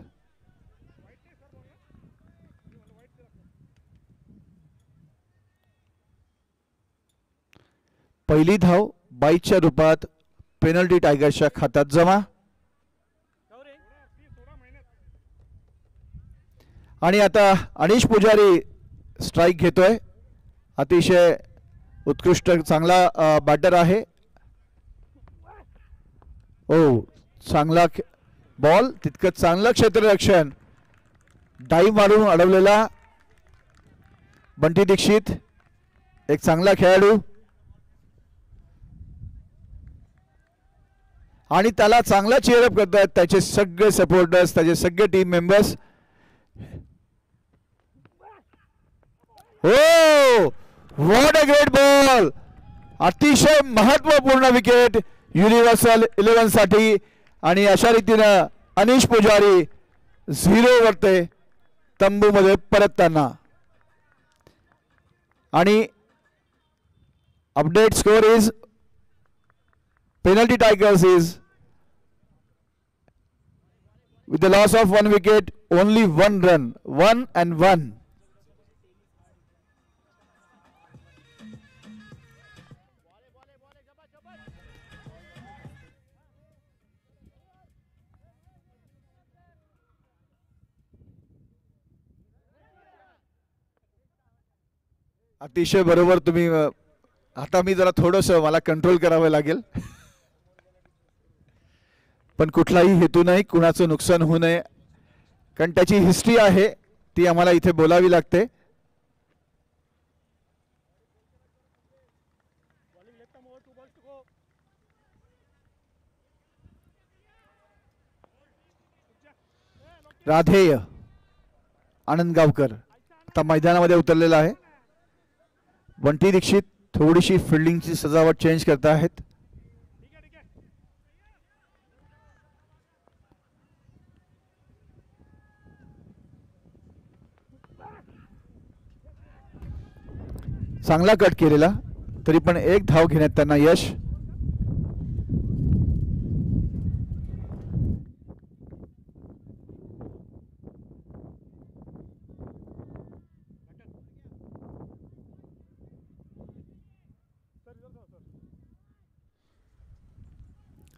S1: पहिली धाव बाईच्या रूपात पेनल्टी टायगर्सच्या खात्यात जमा. आणि आता अनिश पुजारी स्ट्राइक घेतोय. अतिशय उत्कृष्ट चांगला बॅटर आहे. ओ, चांगला बॉल, तितकं चांगलं क्षेत्ररक्षण. डाईव्ह मारून अडवलेला बंटी दीक्षित, एक चांगला खेळाडू, आणि त्याला चांगला चीअरअप करतात त्याचे सगळे सपोर्टर्स, त्याचे सगळे टीम मेंबर्स. हो, व्हॉट अ ग्रेट बॉल. अतिशय महत्वपूर्ण विकेट युनिव्हर्सल 11 साठी. आणि अशा रीतीनं अनिश पुजारी 0 वरते तंबूमध्ये परतताना. आणि update score is penalty Tigers is with the loss of 1 wicket, only 1 run, 1 and 1. अतिशय बरोबर तुम्ही. आता मी जरा थोडंसं मला कंट्रोल करावं लागेल, पण कुठलाही हेतू नाही, कुणाचं नुकसान होऊ नये, कारण त्याची हिस्ट्री आहे ती आम्हाला इथे बोलावी लागते. राधेय आनंद गावकर आता मैदानामध्ये उतरलेला आहे. बंटी दीक्षित थोडीशी फिल्डिंगची सजावट चेंज करत आहेत. चांगला कट केलेला, तरी पण एक धाव घेण्यात त्यांना यश.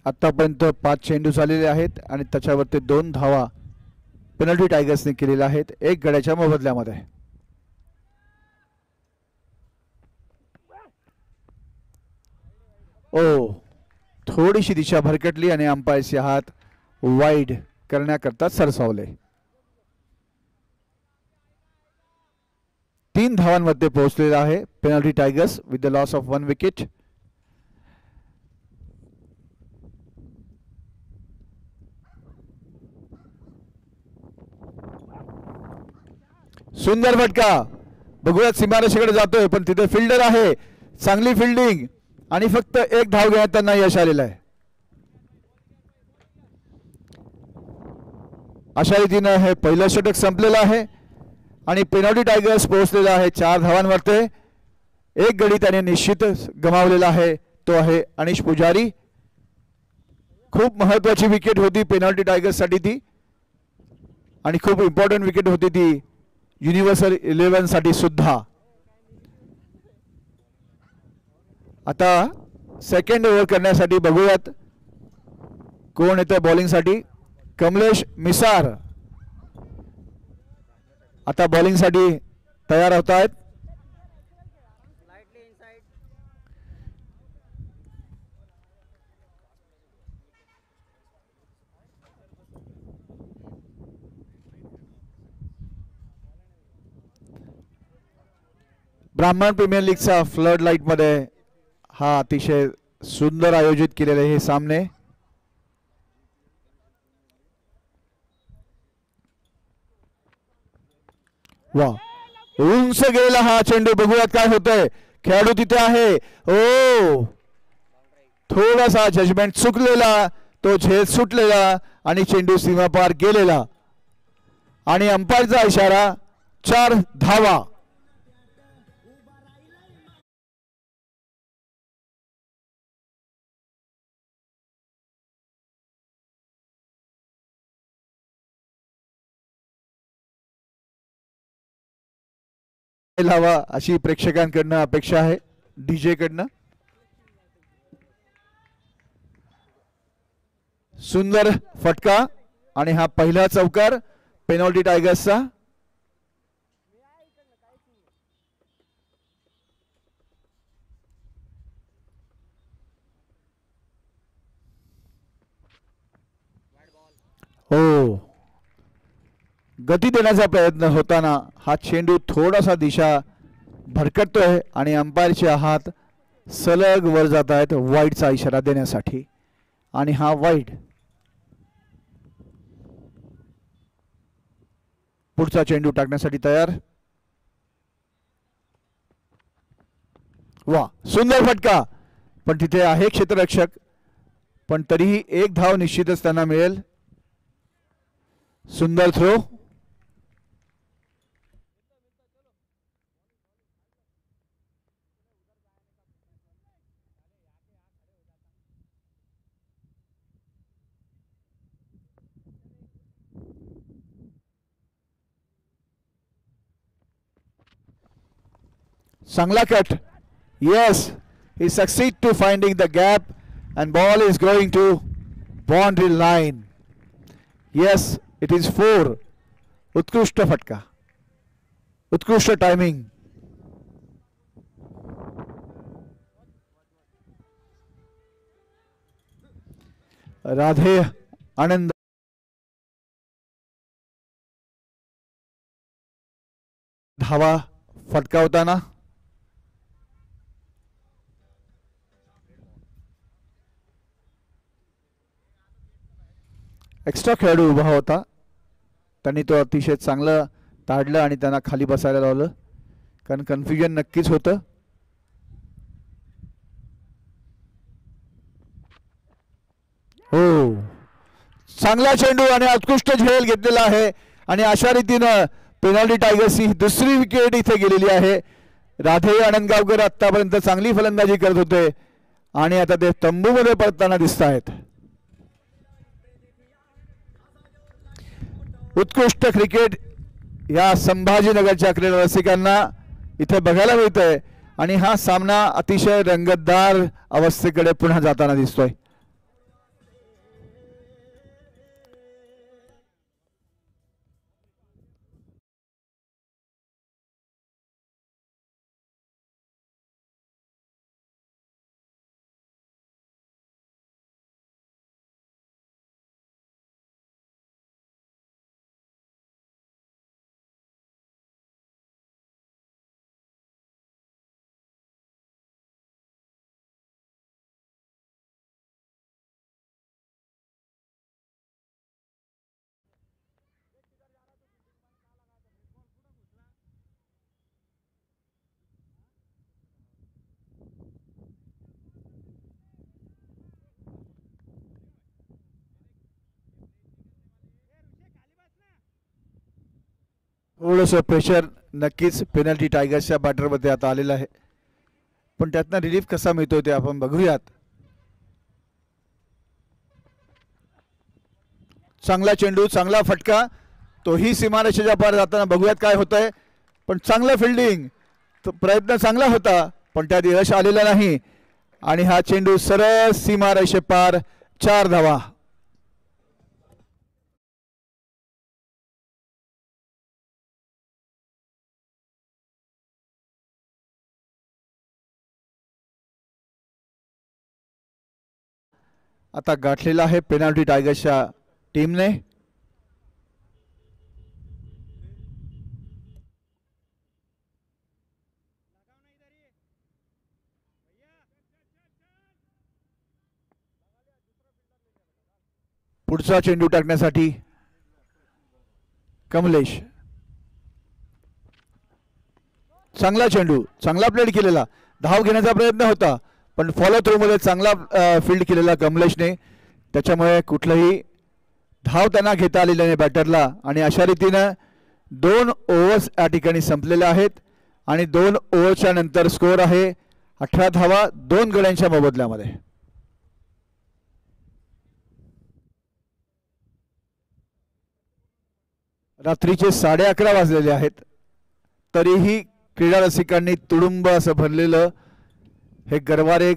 S1: आतापर्यंत 5 चेंडू झालेले आहेत आणि त्याच्यावरती 2 धावा पेनल्टी टायगर्सने केलेल्या आहेत, 1 गड्याच्या मोबदल्यामध्ये. ओ, थोडीशी दिशा भरकटली आणि अंपायरचे हात वाईड करण्याकरता सरसावले. 3 धावांमध्ये पोहोचलेला आहे penalty tigers with the loss of 1 wicket. सुंदर फटका, बघूयात सीमारेषेकडे जातोय, पण तिथे फिल्डर आहे, चांगली फिल्डिंग, आणि फक्त 1 धाव घेण्यात त्यांना यश आलेलं आहे. अशा रीतीनं हे पहिलं षटक संपलेलं आहे आणि पेनल्टी टायगर्स पोहोचलेला आहे 4 धावांवरती. 1 गडी त्याने निश्चित गमावलेला आहे, तो आहे अनिश पुजारी. खूप महत्वाची विकेट होती पेनल्टी टायगर्स साठी ती, आणि खूप इम्पॉर्टंट विकेट होती ती युनिव्हर्सल 11 साठी सुद्धा. आता सेकंड ओव्हर करण्यासाठी बघूयात कोण येतं बॉलिंग साठी. कमलेश मिसार आता बॉलिंग साठी तयार होत आहेत. ब्राह्मण प्रीमियर लीगचा फ्लड लाईट मध्ये हा अतिशय सुंदर आयोजित केलेले हे सामने. वा, उंच गेलेला हा चेंडू. बघूयात काय होतंय. खेळाडू तिथे आहे. ओ, थोडासा जजमेंट चुकलेला, तो झेल सुटलेला आणि चेंडू सीमा पार गेलेला आणि अंपायरचा इशारा 4 धावा. लावा अशी प्रेक्षकांकडनं अपेक्षा आहे, डीजे कडनं. सुंदर फटका आणि हा पहिला चौकार पेनॉल्टी टायगर्सचा. हो, गती देण्याचा प्रयत्न होताना हा चेंडू थोडासा दिशा भरकटतोय आणि अंपायरचे हात सलग वर जात आहेत वाईडचा इशारा देण्यासाठी आणि हा वाईड. पुढचा चेंडू टाकण्यासाठी तयार. वा, सुंदर फटका, पण तिथे आहे क्षेत्ररक्षक, पण तरीही एक धाव निश्चितच त्यांना मिळेल. सुंदर थ्रो. चांगला cut. Yes, he succeed to finding the gap and ball is going to boundary line. Yes, it is 4. उत्कृष्ट फटका, उत्कृष्ट टायमिंग. राधे आनंद धावा फटकावताना. एक्स्ट्रा खेळाडू उभा होता, त्यांनी तो अतिशय चांगलं ताडलं आणि त्यांना खाली बसायला लावलं, कारण कन्फ्युजन नक्कीच होतं. हो, चांगला चेंडू आणि उत्कृष्ट झेल घेतलेला आहे आणि अशा रीतीनं पेनॉल्टी टायगर्सची दुसरी विकेट इथे गेलेली आहे. राधे आनंदगावकर आतापर्यंत चांगली फलंदाजी करत होते आणि आता ते तंबूमध्ये पडताना दिसत आहेत. उत्कृष्ट क्रिकेट या संभाजीनगरच्या क्रीडा रसिकांना इथे बघायला मिळतंय आणि हा सामना अतिशय रंगतदार अवस्थेकडे पुन्हा जाताना दिसतोय. थोडंसं प्रेशर नक्कीच पेनल्टी टायगर्सच्या बॅटरमध्ये आता आलेलं आहे, पण त्यातनं रिलीफ कसा मिळतो ते आपण बघूयात. चांगला चेंडू, चांगला फटका, तोही सीमारेषेच्या पार जाताना बघूयात काय होतंय. पण चांगलं फिल्डिंग, प्रयत्न चांगला होता पण त्यात यश आलेलं नाही आणि हा चेंडू सरळ सीमारेषे पार. 4 धावा. आता गाठलेला आहे पेनल्टी टायगर्सच्या टीमने. पुढचा चेंडू टाकण्यासाठी कमलेश. चांगला चेंडू, चांगला प्लेड केलेला, धाव घेण्याचा प्रयत्न होता पण फॉलो थ्रू मध्ये चांगला फील्ड केलेला कमलेशने. त्याच्यामुळे कुठलंही धाव त्यांना घेता आलेलं नाही बॅटरला. आणि अशा रीतीनं 2 ओव्हर्स या ठिकाणी संपलेले आहेत आणि 2 ओव्हरच्या नंतर स्कोअर आहे 18 धावा 2 गड्यांच्या मोबदल्यामध्ये. रात्रीचे 11:30 वाजलेले आहेत तरीही क्रीडा रसिकांनी तुडुंब असं भरलेलं हे गरवारे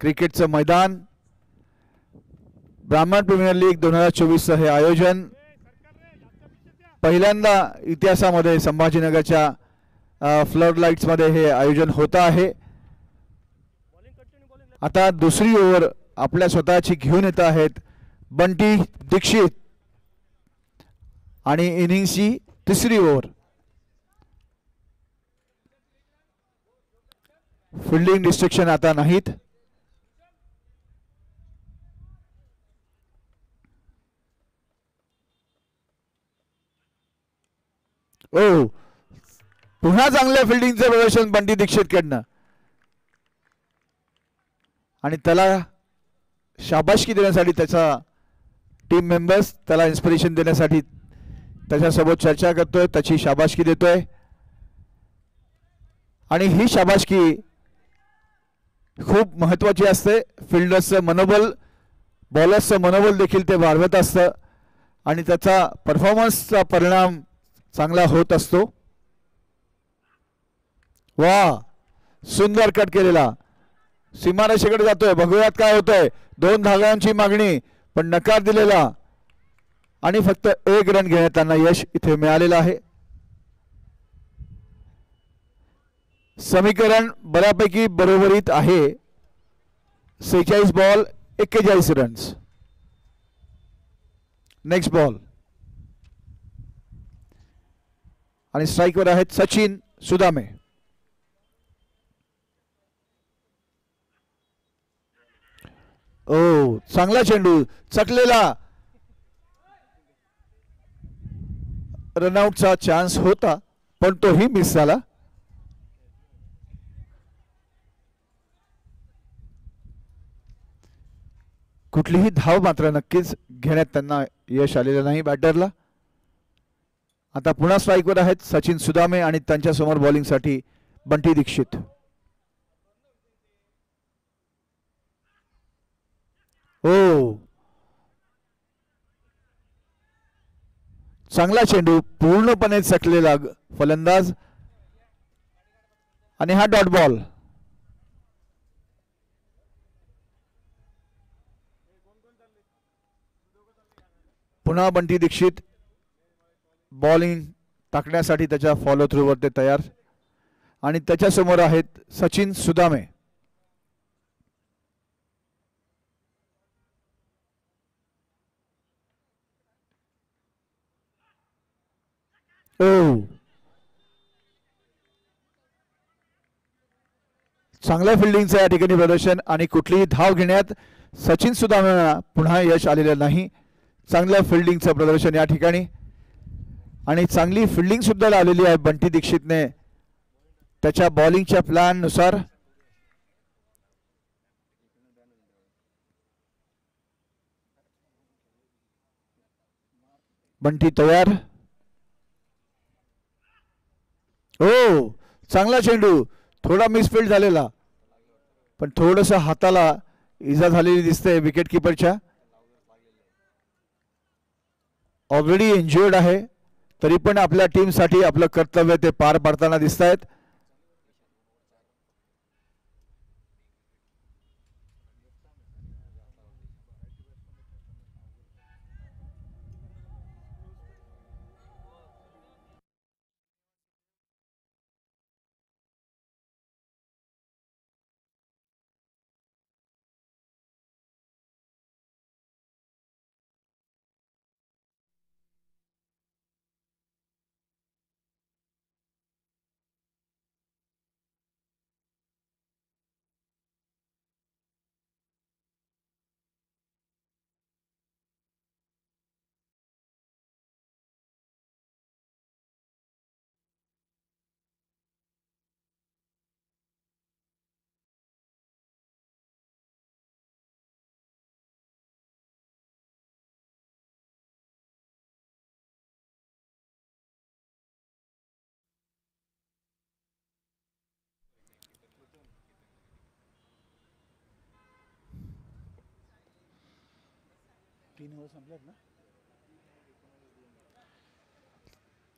S1: क्रिकेटचं मैदान. ब्राह्मण प्रीमियर लीग 2024 हे आयोजन पहिल्यांदा इतिहासामध्ये संभाजीनगरच्या फ्लड लाईट्स मध्ये हे आयोजन होत आहे. आता दुसरी ओव्हर आपल्या स्वतःची घेऊन येत आहेत बंटी दीक्षित आणि इनिंगची तिसरी ओव्हर. फिल्डिंग डिस्ट्रिक्शन आता नाहीत. ओ पुन्हा चांगल्या फिल्डिंगचं प्रदर्शन बंटी दीक्षित कडनं आणि त्याला शाबासकी देण्यासाठी त्याचा टीम मेंबर्स त्याला इन्स्पिरेशन देण्यासाठी त्याच्यासोबत चर्चा करतोय, त्याची शाबासकी देतोय. आणि ही शाबासकी खूप महत्त्वाची असते. फिल्डर्सचं मनोबल, बॉलर्सचं मनोबल देखील ते वाढवत असतं आणि त्याचा परफॉर्मन्सचा परिणाम चांगला होत असतो. वा सुंदर कट केलेला, सीमारेषेकडे जातोय, बघूयात काय होतंय. 2 धाव्यांची मागणी पण नकार दिलेला आणि फक्त 1 रन घेण्यात त्यांना यश इथे मिळालेलं आहे. समीकरण बऱ्यापैकी बरोबरीत आहे. 46 बॉल 41 रन्स. नेक्स्ट बॉल आणि स्ट्राईकवर आहेत सचिन सुदामे. ओ चांगला चेंडू, चकलेला, रनआउटचा चान्स होता पण तोही मिस झाला. कुठलीही धाव मात्र नक्कीच घेण्यात त्यांना यश आलेलं नाही बॅटरला. आता पुन्हा स्ट्राईकवर आहेत सचिन सुदामे आणि त्यांच्या समोर बॉलिंगसाठी बंटी दीक्षित. ओ चांगला चेंडू, पूर्णपणे चकलेला फलंदाज आणि हा डॉट बॉल. पुन्हा बंटी दीक्षित बॉलिंग टाकण्यासाठी त्याच्या फॉलो थ्रूवर ते तयार आणि त्याच्या समोर आहेत सचिन सुदामे. ओ चांगल्या फिल्डिंगचं या ठिकाणी प्रदर्शन आणि कुठलीही धाव घेण्यात सचिन सुदामेला पुन्हा यश आलेलं नाही. चांगल्या फिल्डिंगचं प्रदर्शन या ठिकाणी आणि चांगली फिल्डिंग सुद्धा लावलेली आहे बंटी दीक्षितने त्याच्या बॉलिंगच्या प्लॅन नुसार. बंटी तयार. हो चांगला चेंडू, थोडा मिसफील्ड झालेला पण थोडंसं हाताला इजा झालेली दिसते विकेट किपरच्या. ऑलरेडी इंज्युअर्ड आहे तरी पण आपल्या टीमसाठी आपलं कर्तव्य ते पार पाडताना दिसत आहेत.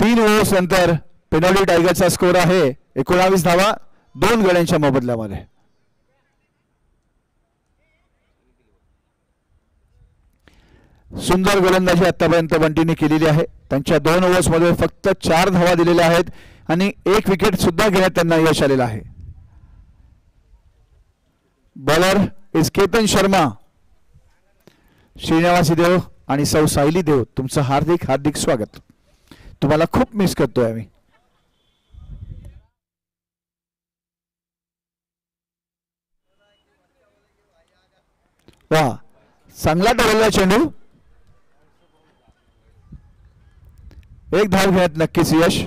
S1: तीन ओव्हर्स नंतर पेनॉल्टी टायगरचा स्कोर आहे 19 धावा 2 गड्यांच्या मोबदल्यामध्ये. सुंदर गोलंदाजी आतापर्यंत बंटीने केलेली आहे. त्यांच्या 2 ओव्हर्समध्ये फक्त 4 धावा दिलेल्या आहेत आणि 1 विकेट सुद्धा घेण्यात त्यांना यश आलेलं आहे. Bowler is Ketan Sharma. श्रीनिवासी देव आणि सौ सायली देव तुमचं हार्दिक हार्दिक स्वागत. तुम्हाला खूप मिस करतोय आम्ही. वा, चांगला टळलेला चेंडू. 1 धाव घेण्यात नक्कीच यश.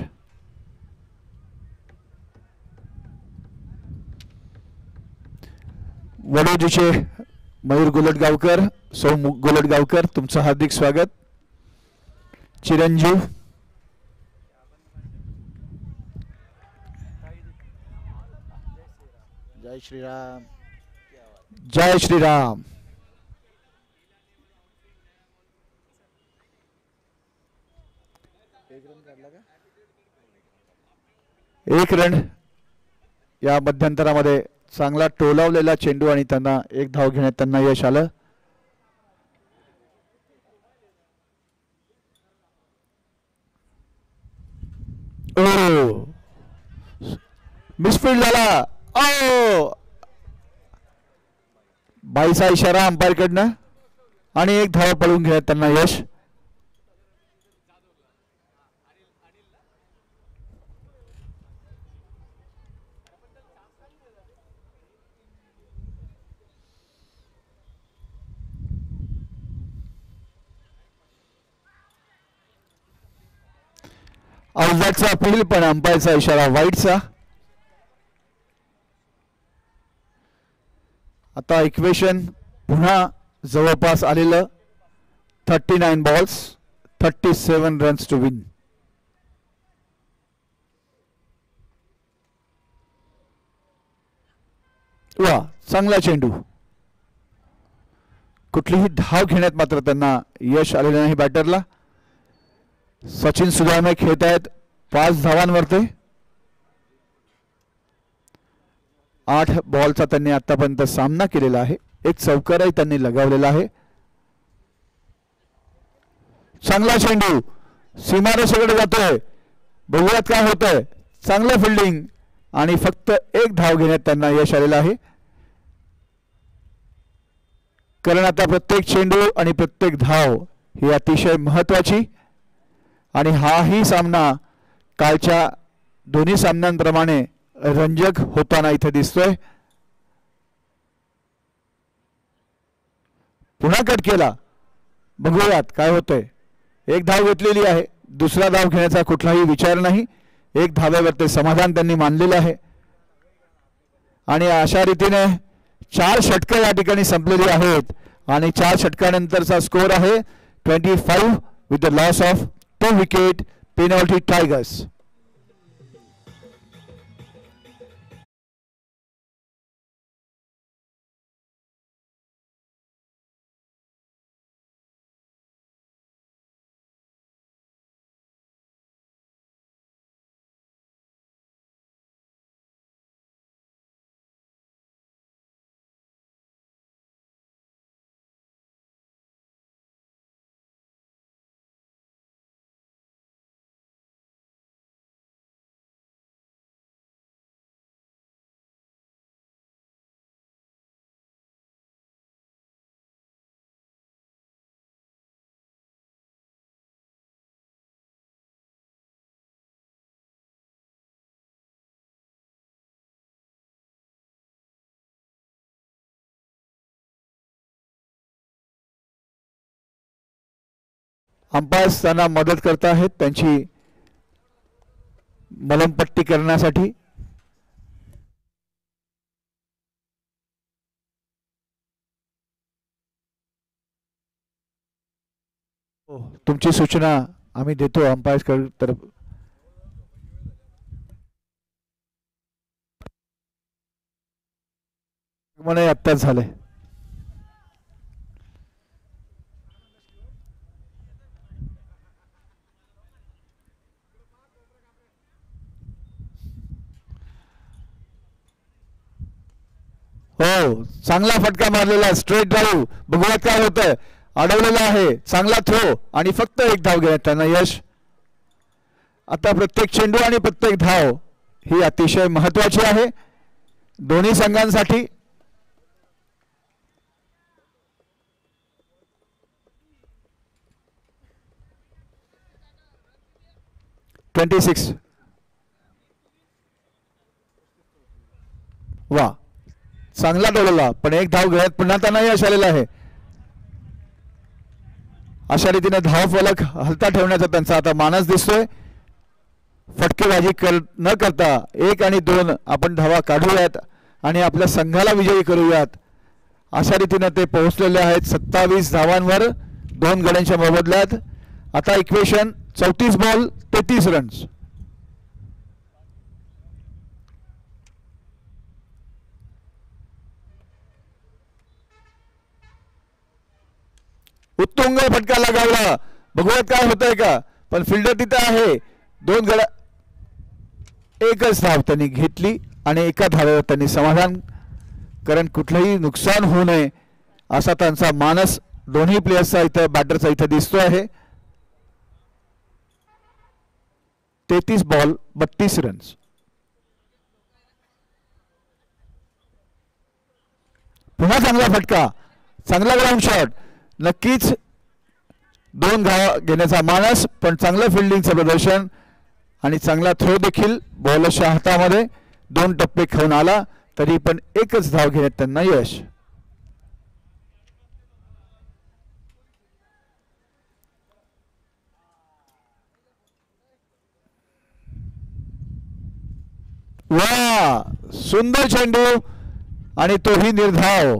S1: वडोदीचे मयूर गोलटगावकर, सौ गोलटगावकर तुमचं हार्दिक स्वागत. चिरंजीव
S2: जय श्रीराम.
S1: जय श्रीराम. एक रन या मध्यंतरामध्ये चांगला टोलावलेला चेंडू आणि त्यांना 1 धाव घेण्यात त्यांना यश आलं. मिसफील्ड झाला. बाईचा इशारा अंपायर कडनं आणि 1 धाव पळून घेण्यात त्यांना यश. आउटचा अपील पण अंपायरचा इशारा वाईटचा. आता इक्वेशन पुन्हा जवळपास आलेलं. 39 बॉल्स 37 रन्स टू विन. वा, चांगला चेंडू. कुठलीही धाव घेण्यात मात्र त्यांना यश आलेलं नाही बॅटरला. सचिन सुधारणे खेळत आहेत 5 धावांवरती. 8 बॉलचा त्यांनी आतापर्यंत सामना केलेला आहे. 1 चौकारही त्यांनी लगावलेला आहे. चांगला चेंडू सीमारेषेकडे जातोय. बघूयात काय होतंय. चांगलं फिल्डिंग आणि फक्त 1 धाव घेण्यात त्यांना यश आलेलं आहे. कारण आता प्रत्येक चेंडू आणि प्रत्येक धाव ही अतिशय महत्वाची आणि हाही सामना कालच्या दोन्ही सामन्यांप्रमाणे रंजक होताना इथे दिसतोय. पुन्हा कट केला. बघूयात काय होतंय. 1 धाव घेतलेली आहे. दुसरा धाव घेण्याचा कुठलाही विचार नाही. 1 धाव्यावर ते समाधान त्यांनी मानलेलं आहे आणि अशा रीतीने 4 षटकं या ठिकाणी संपलेली आहेत आणि 4 षटकानंतरचा स्कोर आहे 25 with the loss of 2 wicket penalty tigers. Umpires त्यांना मदत करत आहेत त्यांची मलमपट्टी करण्यासाठी. तुमची सूचना आम्ही देतो अंपायर्स तरफ. आत्ताच झालंय. हो, चांगला फटका मारलेला स्ट्रेट ड्राईव्ह. बघूयात काय होतंय. अडवलेला आहे, चांगला थ्रो आणि फक्त एक धाव घेण्यात त्यांना यश. आता प्रत्येक चेंडू आणि प्रत्येक धाव ही अतिशय महत्वाची आहे दोन्ही संघांसाठी. (26) वा, चांगला डोलला पण एक धाव घेण्यात पुन्हा त्यांना यश आलेलं आहे. अशा रीतीने फलक हलता ठेवण्याचा त्यांचा आता मानस दिसतोय. फटकेबाजी न करता 1 आणि 2 आपण धावा काढूयात आणि आपल्या संघाला विजयी करूयात. अशा रीतीने ते पोहोचलेले आहेत 27 धावांवर 2 गड्यांच्या मोबदल्यात. आता इक्वेशन 34 बॉल 33 रन्स. उत्तुंग फटका लगावला. बघूयात काय होतंय का. पण फिल्डर तिथे आहे. 2 गड्या, एकच धाव त्यांनी घेतली आणि एका धावेवर त्यांनी समाधान, कारण कुठलंही नुकसान होऊ नये असा त्यांचा मानस दोन्ही प्लेयर्सचा इथं बॅटरचा इथं दिसतो आहे. 33 बॉल 32 रन्स. पुन्हा चांगला फटका, चांगला ग्राउंड शॉट. नक्कीच 2 धावा घेण्याचा मानस, पण चांगलं फिल्डिंगचं प्रदर्शन आणि चांगला थ्रो देखील बॉलरच्या हातामध्ये. 2 टप्पे खाऊन आला तरी पण एकच धाव घेण्यात त्यांना यश. वा, सुंदर चेंडू आणि तोही निर्धाव.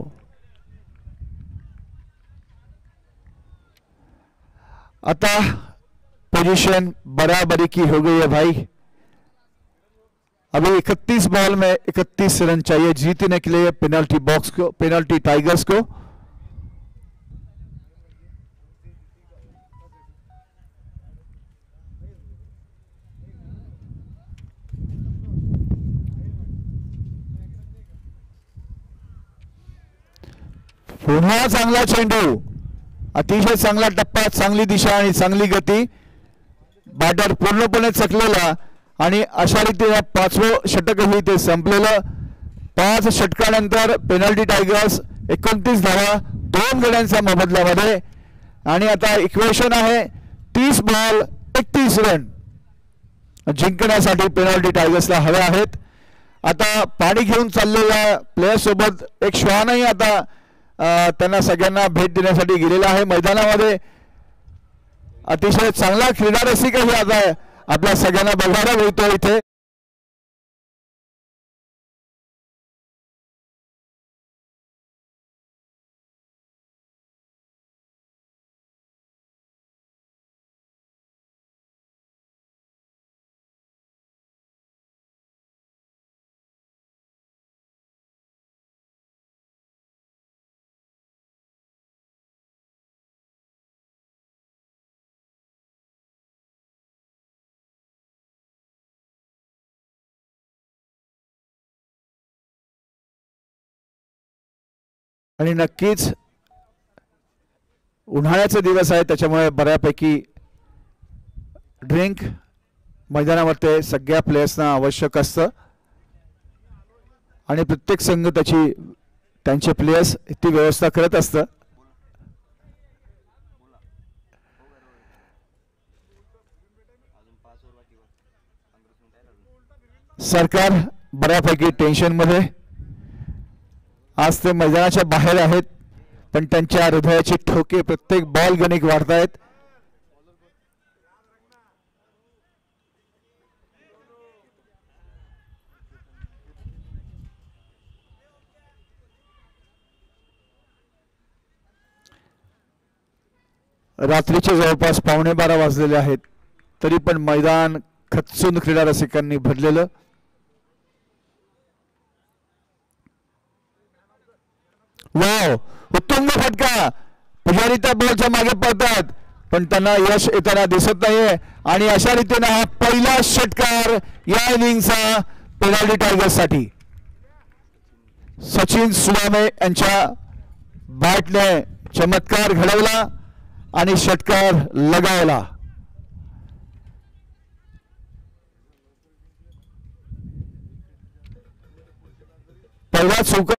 S1: आता पोजीशन बराबरी की हो गई है भाई. अभी 31 बॉल में 31 रन चाहिए जीतने के लिए पेनल्टी बॉक्स को, पेनल्टी टाइगर्स को. पुन्हा चांगला चेंडू, अतिशय चांगला टप्पा, चांगली दिशा आणि चांगली गती. बॅटर पूर्णपणे चकलेला आणि अशा रीतीने 5वं षटकही ते संपलेलं. 5 षटकानंतर पेनल्टी टायगर्स 29 धावा 2 गड्यांच्या मोबदल्यामध्ये. आणि आता इक्वेशन आहे 30 बॉल 31 रन. जिंकण्यासाठी पेनल्टी टायगर्सला हवे आहेत. आता पाणी घेऊन चाललेल्या प्लेयर सोबत एक श्वानही आता त्यांना सगळ्यांना भेट देण्यासाठी गेलेला आहे मैदानामध्ये. अतिशय चांगला क्रीडारसिकही आता आपल्या सगळ्यांना बघायला मिळतो इथे. आणि नक्कीच उन्हाळ्याचे दिवस आहे त्याच्यामुळे बऱ्यापैकी ड्रिंक मैदानावर सगळ्या प्लेयर्सना आवश्यक असतं आणि प्रत्येक संघ त्यांचे प्लेयर्स ती व्यवस्था करत असतं. सरकार बऱ्यापैकी टेन्शन मध्ये. आज ते मैदानाच्या बाहेर आहेत पण त्यांच्या हृदयाची ठोके प्रत्येक बॉल गणिक वाढतायत. रात्रीचे जवळपास 11:15 वाजलेले आहेत तरी पण मैदान खच्चून क्रीडा रसिकांनी भरलेलं. वाव, उत्तुंग फटका. पुजारी त्या बॉलच्या मागे पळतात पण त्यांना यश येताना दिसत नाहीये. आणि अशा रीतीने हा पहिला षटकार या इनिंगचा पेनल्टी टायगर्स साठी. सचिन सुदामे यांच्या बॅटने चमत्कार घडवला आणि षटकार लगावला. पहिला चौकार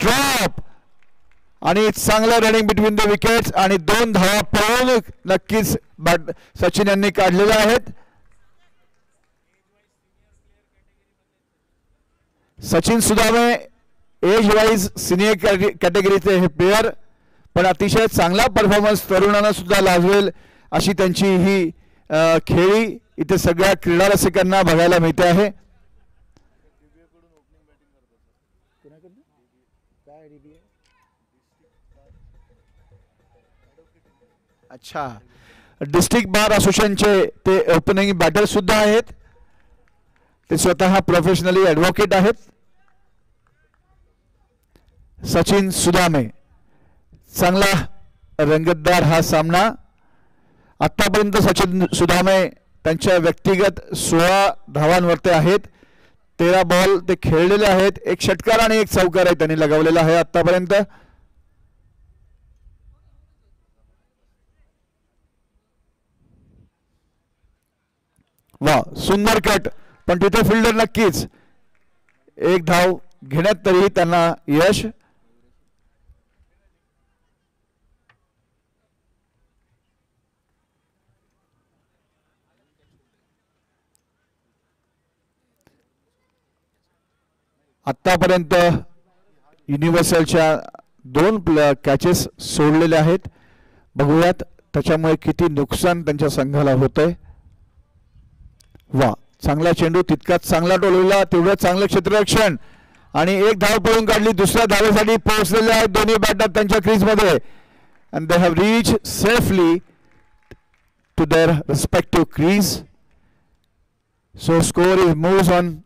S1: ड्रॉप आणि चांगला रनिंग बिटवीन द विकेट्स आणि 2 धावा पळून नक्कीच सचिन यांनी काढलेल्या आहेत. Sachin Sudame age wise senior कॅटेगरीचे हे प्लेयर, पण अतिशय चांगला परफॉर्मन्स तरुणांना सुद्धा लाजवेल अशी त्यांची ही खेळी इथे सगळ्या क्रीडा रसिकांना बघायला मिळते आहे. अच्छा, डिस्ट्रिक्ट बार असोसिएशनचे ते ओपनिंग बॅटर सुद्धा आहेत. ते स्वतः प्रोफेशनली ॲडव्होकेट आहेत. सचिन सुदामे, चांगला रंगतदार हा सामना. आतापर्यंत सचिन सुदामे त्यांच्या व्यक्तिगत 16 धावांवरती आहेत. 13 बॉल ते खेळलेले आहेत. 1 षटकार आणि 1 चौकार आहे त्यांनी लगावलेला आहे आतापर्यंत. वा, सुंदर कट, पण तिथे फिल्डर नक्कीच 1 धाव घेण्यात तरी त्यांना यश. आतापर्यंत युनिव्हर्सलच्या 2 कॅचेस सोडलेले आहेत. बघूयात त्याच्यामुळे किती नुकसान त्यांच्या संघाला होतंय. वा, चांगला चेंडू, तितकाच चांगला टोलवला, तेवढं चांगलं क्षेत्ररक्षण आणि 1 धाव पळून काढली. दुसऱ्या धावेसाठी पोहोचलेले आहेत दोन्ही बॅटर त्यांच्या क्रीजमध्ये. And they have reach safely to their respective crease. So score is moves on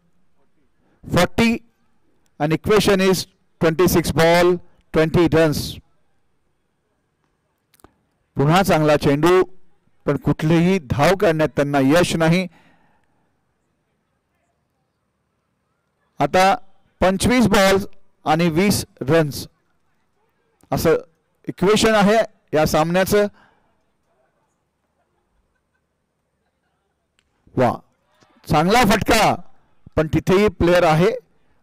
S1: 40 and equation is 26 ball 20 runs. पुन्हा चांगला चेंडू, पण कुठलीही धाव काढण्यात त्यांना यश नाही. आता 25 बॉल्स आणि 20 रन्स असं इक्वेशन आहे या सामन्याचं. वा, चांगला फटका, पण तिथेही प्लेयर आहे.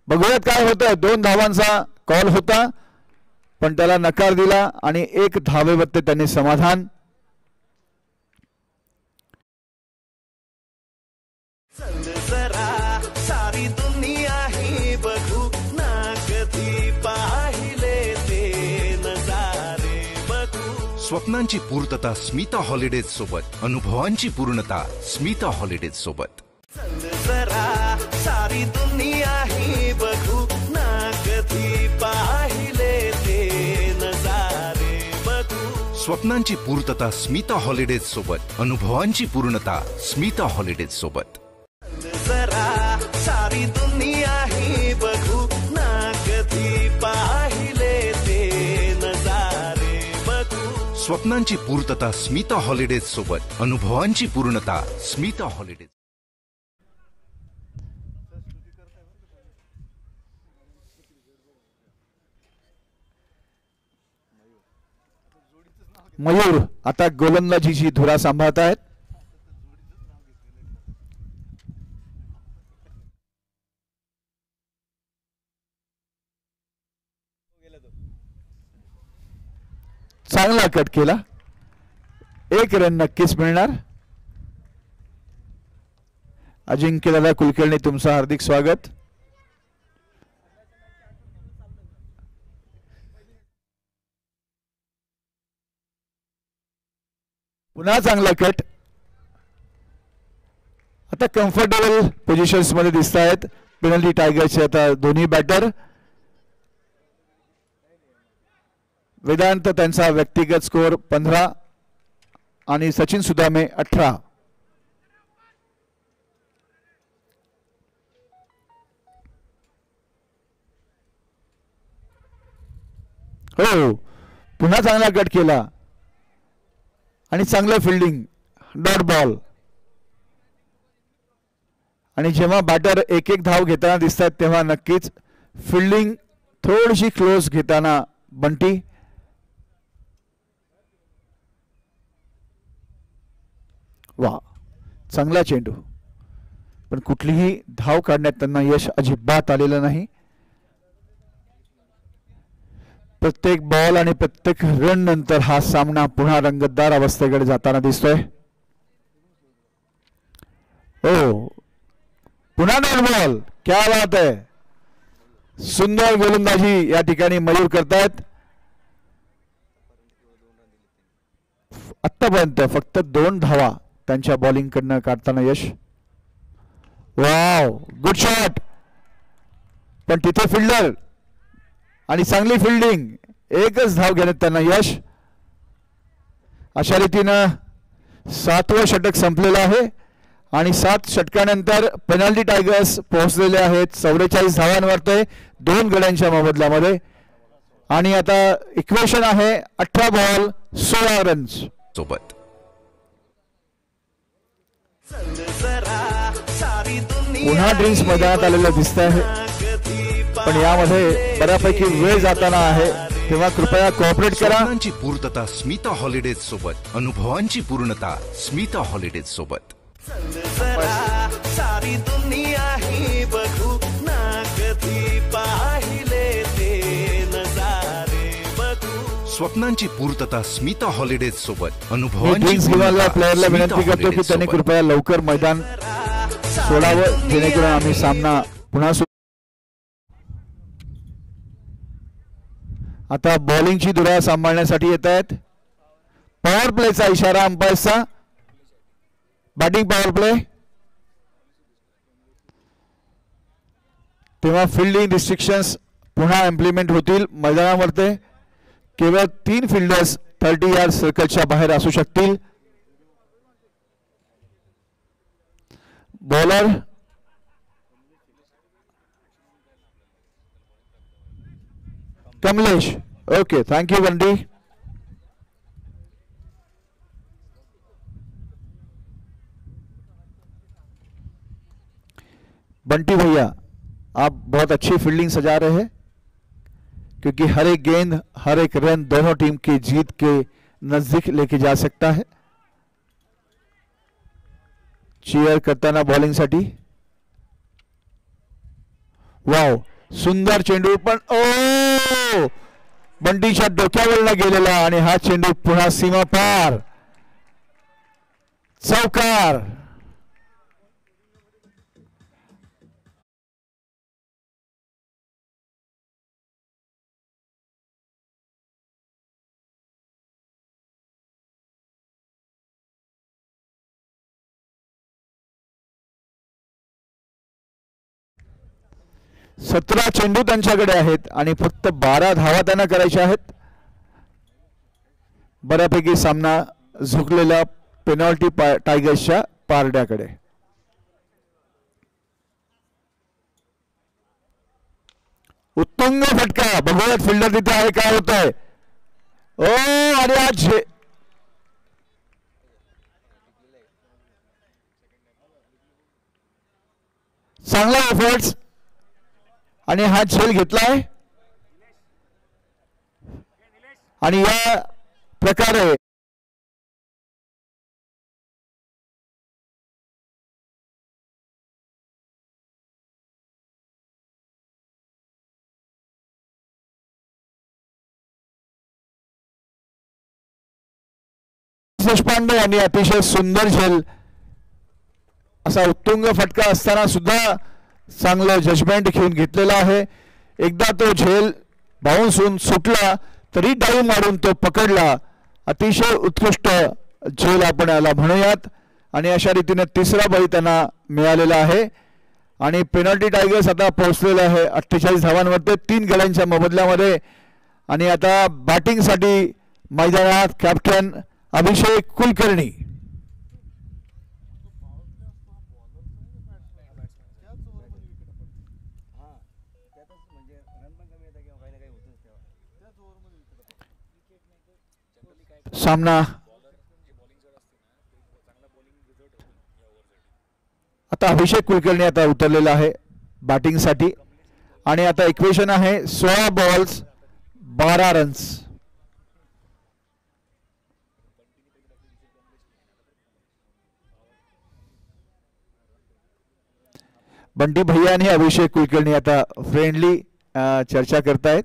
S1: बघूयात काय होतं. 2 धावांचा कॉल होता, पण त्याला नकार दिला आणि 1 धावेवरती त्यांनी समाधान.
S2: सारी दुनिया ही बघू ना, कधी पाहिले ते नजारे बघू.
S3: स्वप्नांची पूर्तता स्मिता हॉलिडेज सोबत, अनुभवांची पूर्णता स्मिता हॉलिडेज सोबत.
S2: सारी दुनिया ही बघू ना, कधी पाहिले ते नजारे बघू.
S3: स्वप्नांची पूर्तता स्मिता हॉलिडेज सोबत, अनुभवांची पूर्णता स्मिता हॉलिडेज सोबत.
S2: सारी दुनिया ही बघू ना, कधी पाहिले ते नजारे बघू.
S3: स्वप्नांची पूर्तता स्मिता हॉलिडेज सोबत, अनुभवांची पूर्णता स्मिता हॉलिडेज.
S1: मयूर आता गोलंदाजीची धुरा सांभाळत आहेत. चांगला कट केला, 1 रन नक्कीच मिळणार. अजिंक्यदादा कुलकर्णी, तुमचं हार्दिक स्वागत. पुन्हा चांगला कट. आता कम्फर्टेबल पोझिशन्स मध्ये दिसत आहेत पेनल्टी टायगरचे आता दोन्ही बॅटर. वेदांत त्यांचा व्यक्तिगत स्कोर 15 आणि सचिन सुदामे 18. हो, पुन्हा चांगला कट केला आणि चांगलं फिल्डिंग, डॉट बॉल. आणि जेव्हा बॅटर एक एक धाव घेताना दिसतात तेव्हा नक्कीच फिल्डिंग थोडीशी क्लोज घेताना बंटी. वा, चांगला चेंडू, पण कुठलीही धाव काढण्यात त्यांना यश अजिबात आलेलं नाही. प्रत्येक बॉल आणि प्रत्येक रन नंतर हा सामना पुन्हा रंगतदार अवस्थेकडे जाताना दिसतोय. ओ, पुन्हा डॉट बॉल, क्या बात आहे. सुंदर गोलंदाजी या ठिकाणी मयूर करतायत. आतापर्यंत फक्त 2 धावा त्यांच्या बॉलिंग कडनं काढताना यश. वाव, गुड शॉट, पण तिथे फिल्डर आणि चांगली फिल्डिंग, एकच धाव घेण्यात त्यांना यश. अशा रीतीनं 7वं षटक संपलेलं आहे आणि 7 षटकानंतर पेनल्टी टायगर्स पोहोचलेले आहेत 44 धावांवरती 2 गड्यांच्या मोबदल्यामध्ये. आणि आता इक्वेशन आहे 18 बॉल 16 रन्स
S3: सोबत.
S1: पुन्हा ड्रीम्स मैदानात आलेलं दिसत आहे, पण यामध्ये बऱ्यापैकी वेळ जाताना आहे, तेव्हा कृपया कोऑपरेट करा.
S3: स्वप्नांची पूर्तता स्मिता हॉलिडेज सोबत, अनुभवांची पूर्णता स्मिता हॉलिडेज सोबत.
S2: सारी दुनिया ही बघू ना कधी पाहिले ते नजारे बघू.
S3: स्वप्नांची पूर्तता स्मिता हॉलिडेज सोबत,
S1: मी
S3: अनुभवांची
S1: ड्रीम्स गिवाला प्लेयरला
S3: स्मिता
S1: विनंती करतो की
S3: हॉलिडेज
S1: त्यांनी
S3: सोबत.
S1: कृपया लवकर मैदान सोडावं, जेणेकरून आम्ही सामना पुन्हा आता बॉलिंगची धुरा सांभाळण्यासाठी येत आहेत. पॉवर प्लेचा इशारा अंपायर्सचा. बॅटिंग पॉवर प्ले, तेव्हा फिल्डिंग रिस्ट्रिक्शन्स पुन्हा इम्प्लिमेंट होतील. मैदानावरती केवळ 3 फिल्डर्स 30 यार्ड सर्कलच्या बाहेर असू शकतील. Bowler Kamlesh. Okay, thank you Bunty. Bunty भैया, आप बहुत अच्छी फील्डिंग सजा रहे हैं, क्योंकि हर एक गेंद हर एक रन दोनों टीम की जीत के नजदीक लेके जा सकता है. चीयर करताना बॉलिंग साठी. वाव, सुंदर चेंडू, पण ओ, बंटीच्या डोक्यावरनं गेलेला आणि हा चेंडू पुन्हा सीमा पार, चौकार. सतरा चेंडू त्यांच्याकडे आहेत आणि फक्त 12 धावा त्यांना करायच्या आहेत. बऱ्यापैकी सामना झुकलेल्या पेनल्टी टायगर्सच्या पारड्याकडे. उत्तुंग फटका, बघूयात फिल्डर तिथे आहे, काय होत आहे. ओ, आणि आज चांगला एफर्ट्स आणि हा झेल घेतलाय. आणि या प्रकारे देशपांडे यांनी अतिशय सुंदर झेल, असा उत्तुंग फटका असताना सुद्धा चांगलं जजमेंट घेऊन घेतलेला आहे. एकदा तो झेल बाउन्स होऊन सुटला तरी डाईव्ह मारून तो पकडला. अतिशय उत्कृष्ट झेल आपण याला म्हणूयात. आणि अशा रीतीने 3रा बळी त्यांना मिळालेला आहे आणि पेनल्टी टायगर्स आता पोहोचलेला आहे 48 धावांवरती 3 गड्यांच्या मोबदल्यामध्ये. आणि आता बॅटिंगसाठी मैदानात कॅप्टन अभिषेक कुलकर्णी. सामना आता अभिषेक कुलकर्णी आता उतरलेला आहे बॅटिंगसाठी आणि आता इक्वेशन आहे 16 बॉल्स 12 रन्स. बंटी भैया आणि अभिषेक कुलकर्णी आता फ्रेंडली चर्चा करतायत.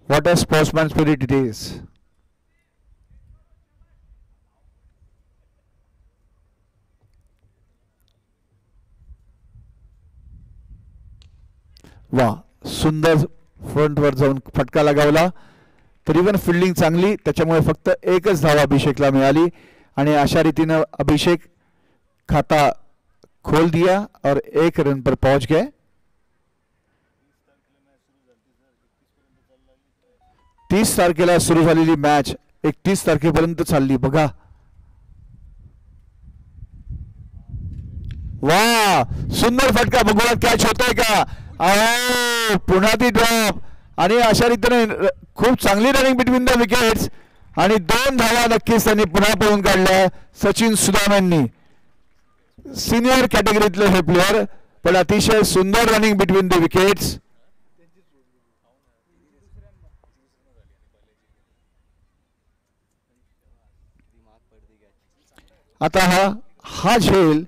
S1: What a sportsman spirit it is. वा सुंदर फ्रंटवर जाऊन फटका लगावला तरी पण फिल्डिंग चांगली त्याच्यामुळे फक्त एकच धाव अभिषेकला मिळाली आणि अशा रीतीने अभिषेक खाता खोल दिया और 1 रन पर पहुंच गए. 30 तारखेला सुरू झालेली मॅच 31 तारखेपर्यंत चालली बघा. वा सुंदर फटका बघूया कॅच होतोय का. पुन्हा ती ड्रॉप आणि अशा रीतीने खूप चांगली रनिंग बिटवीन द विकेट्स आणि 2 धावा नक्कीच त्यांनी पुन्हा पळून काढल्या सचिन सुदाम यांनी. सिनियर कॅटेगरीतले हे प्लेयर पण अतिशय सुंदर रनिंग बिटवीन द विकेट्स. आता हा झेल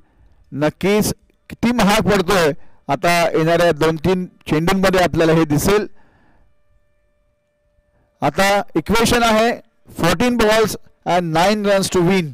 S1: नक्कीच किती महाग पडतोय आता येणाऱ्या 2-3 चेंडूंमध्ये आपल्याला हे दिसेल. आता इक्वेशन आहे 14 balls and 9 runs to win.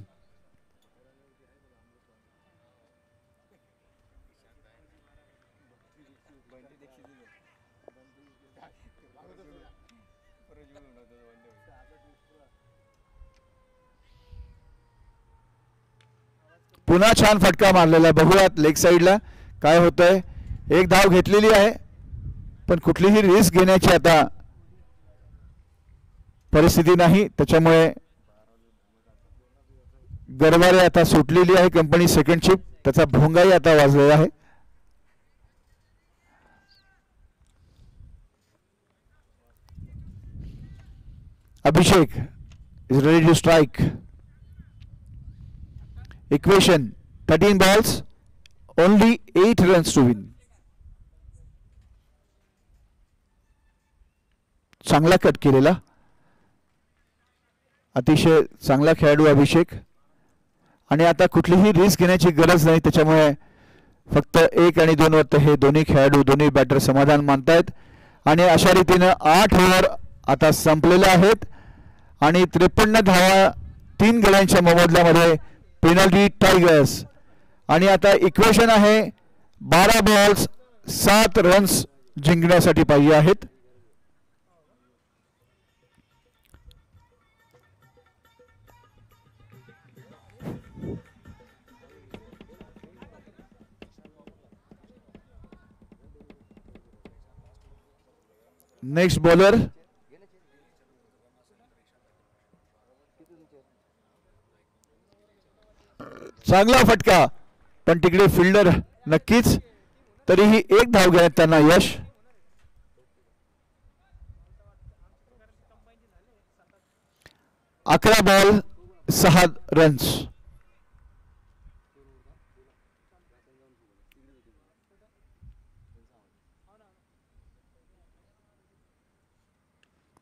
S1: पुन्हा छान फटका मारलेला बघूयात लेग साइडला काय होतंय. 1 धाव घेतलेली आहे पण कुठलीही रिस्क घेण्याची आता परिस्थिती नाही त्याच्यामुळे गरवारे आता सुटलेली आहे कंपनी सेकंड शिप त्याचा भोंगाही आता वाजलेला आहे. Abhishek is ready to strike. Equation 13 balls only 8 runs to win. चांगला कट केलेला अतिशय चांगला खेळाडू अभिषेक आणि आता कुठलीही रिस्क घेण्याची गरज नाही त्याच्यामुळे फक्त 1 आणि 2 वर हे दोन्ही खेळाडू दोन्ही बॅटर समाधान मानतायत आणि अशा रीतीने 8 ओव्हर आता संपलेले आहेत आणि 53 धावा 3 गड्यांच्या मोबदल्यामध्ये पेनल्टी टायगर्स. आणि आता इक्वेशन आहे 12 बॉल्स 7 रन्स जिंकण्यासाठी पाहिजे आहेत. नेक्स्ट बॉलर चांगला फटका पण तिकडे फिल्डर नक्कीच तरीही 1 धाव घेण्यात त्यांना यश. अकरा बॉल 6 रन्स.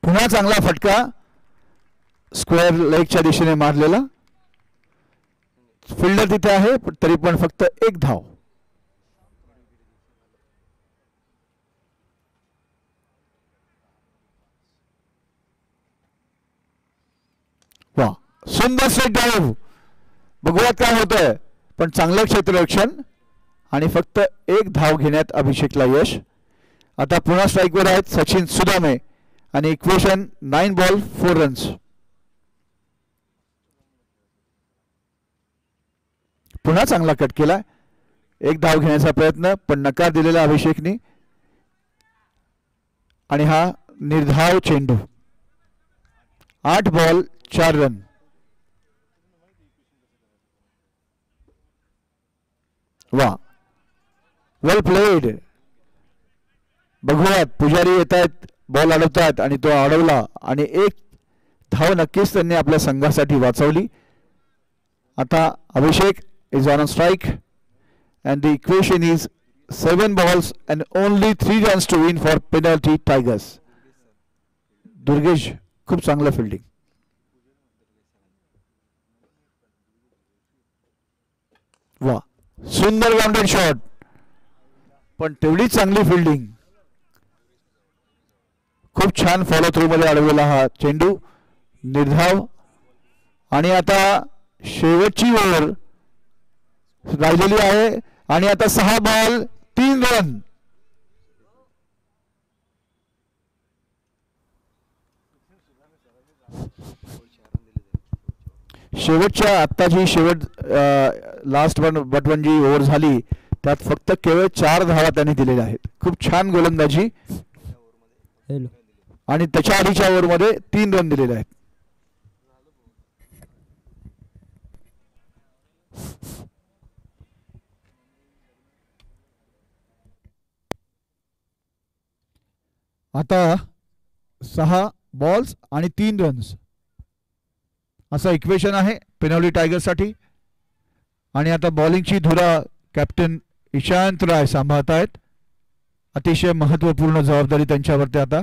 S1: पुन्हा चांगला फटका स्क्वेअर लेगच्या दिशेने मारलेला. फिल्डर तिथे आहे तरी पण फक्त 1 धाव. वा सुंदर स्ट्रेट ड्राइव्ह बघूयात काय होतंय पण चांगलं क्षेत्ररक्षण आणि फक्त 1 धाव घेण्यात अभिषेकला यश. आता पुन्हा स्ट्राइकवर आहेत सचिन सुदामे आणि इक्वेशन 9 बॉल 4 रन्स. पुन्हा चांगला कट केला 1 धाव घेण्याचा प्रयत्न पण नकार दिलेला अभिषेकनी आणि हा निर्धाव चेंडू. 8 बॉल 4 रन. वा वेल प्लेड. बघूयात पुजारी येत आहेत बॉल अडवतात आणि तो अडवला आणि एक धाव नक्कीच त्यांनी आपल्या संघासाठी वाचवली. आता Abhishek is on a strike and the equation is 7 balls and only 3 runs to win for penalty Tigers. Durgesh खूप चांगलं फिल्डिंग. वा, सुंदर ग्राउंडेड शॉट, पण तेवढीच चांगली फिल्डिंग. खूप छान फॉलो थ्रू मध्ये अडवलेला हा चेंडू, निर्धाव. आणि आता शेवटची ओव्हर राहिलेली आहे आणि आता 6 बॉल 3 रन. शेवटच्या आत्ताची लास्ट बटवन जी ओव्हर झाली त्यात फक्त केवळ 4 धावा त्यांनी दिलेल्या आहेत. खूप छान गोलंदाजी आणि त्याच्या आधीच्या ओव्हरमध्ये 3 रन दिलेले आहेत. आता 6 बॉल्स आणि 3 रन्स असं इक्वेशन आहे पेनॉल्टी टायगर्ससाठी. आणि आता बॉलिंगची धुरा कॅप्टन इशांत राय सांभाळत आहेत. अतिशय महत्वपूर्ण जबाबदारी त्यांच्यावरती आता.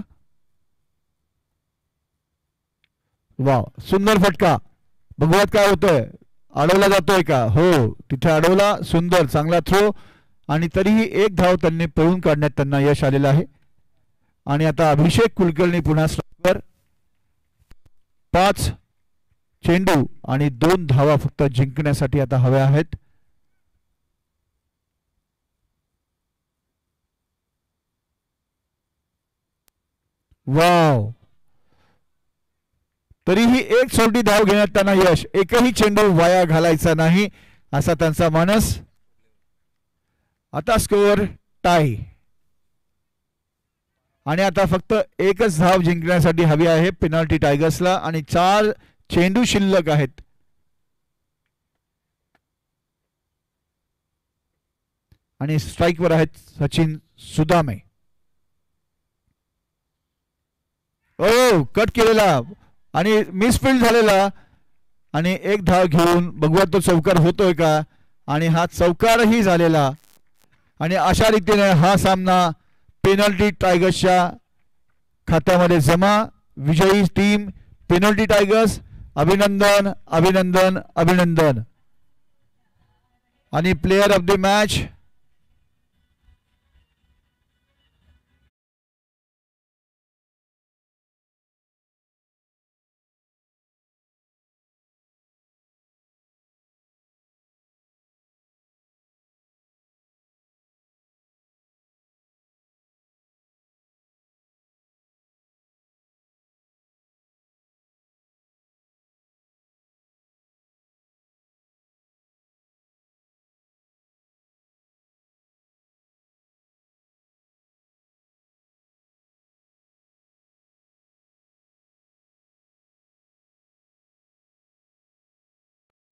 S1: वा, सुंदर फटका. बघूयात काय होतंय. अडवला जातोय का? हो, तिथे अडवला. सुंदर, चांगला थ्रो. आणि तरीही एक धाव त्यांनी पळून काढण्यात त्यांना यश आलेलं आहे. आणि आता अभिषेक कुलकर्णी पुन्हा स्ट्राईकवर. 5 चेंडू आणि 2 धावा फक्त जिंकण्यासाठी आता हव्या आहेत. वाव, तरीही एक सोटी धाव घेण्यात त्यांना यश. एकही चेंडू वाया घालायचा नाही असा त्यांचा मानस. आता स्कोअर टाय आणि आता फक्त एकच धाव जिंकण्यासाठी हवी आहे पेनल्टी टायगर्सला. आणि 4 चेंडू शिल्लक आहेत. आणि स्ट्राईकवर आहेत सचिन सुदामे. ओ, कट केलेला आणि मिसफिल्ड झालेला. आणि एक धाव घेऊन बघूया तो चौकार होतोय का. आणि हा चौकारही झालेला. आणि अशा रीतीने हा सामना पेनल्टी टायगर्सच्या खात्यामध्ये जमा. विजयी टीम पेनल्टी टायगर्स. अभिनंदन, अभिनंदन, अभिनंदन. आणि प्लेयर ऑफ द मॅच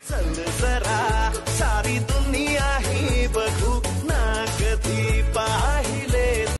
S2: चल जरा सारी दुनिया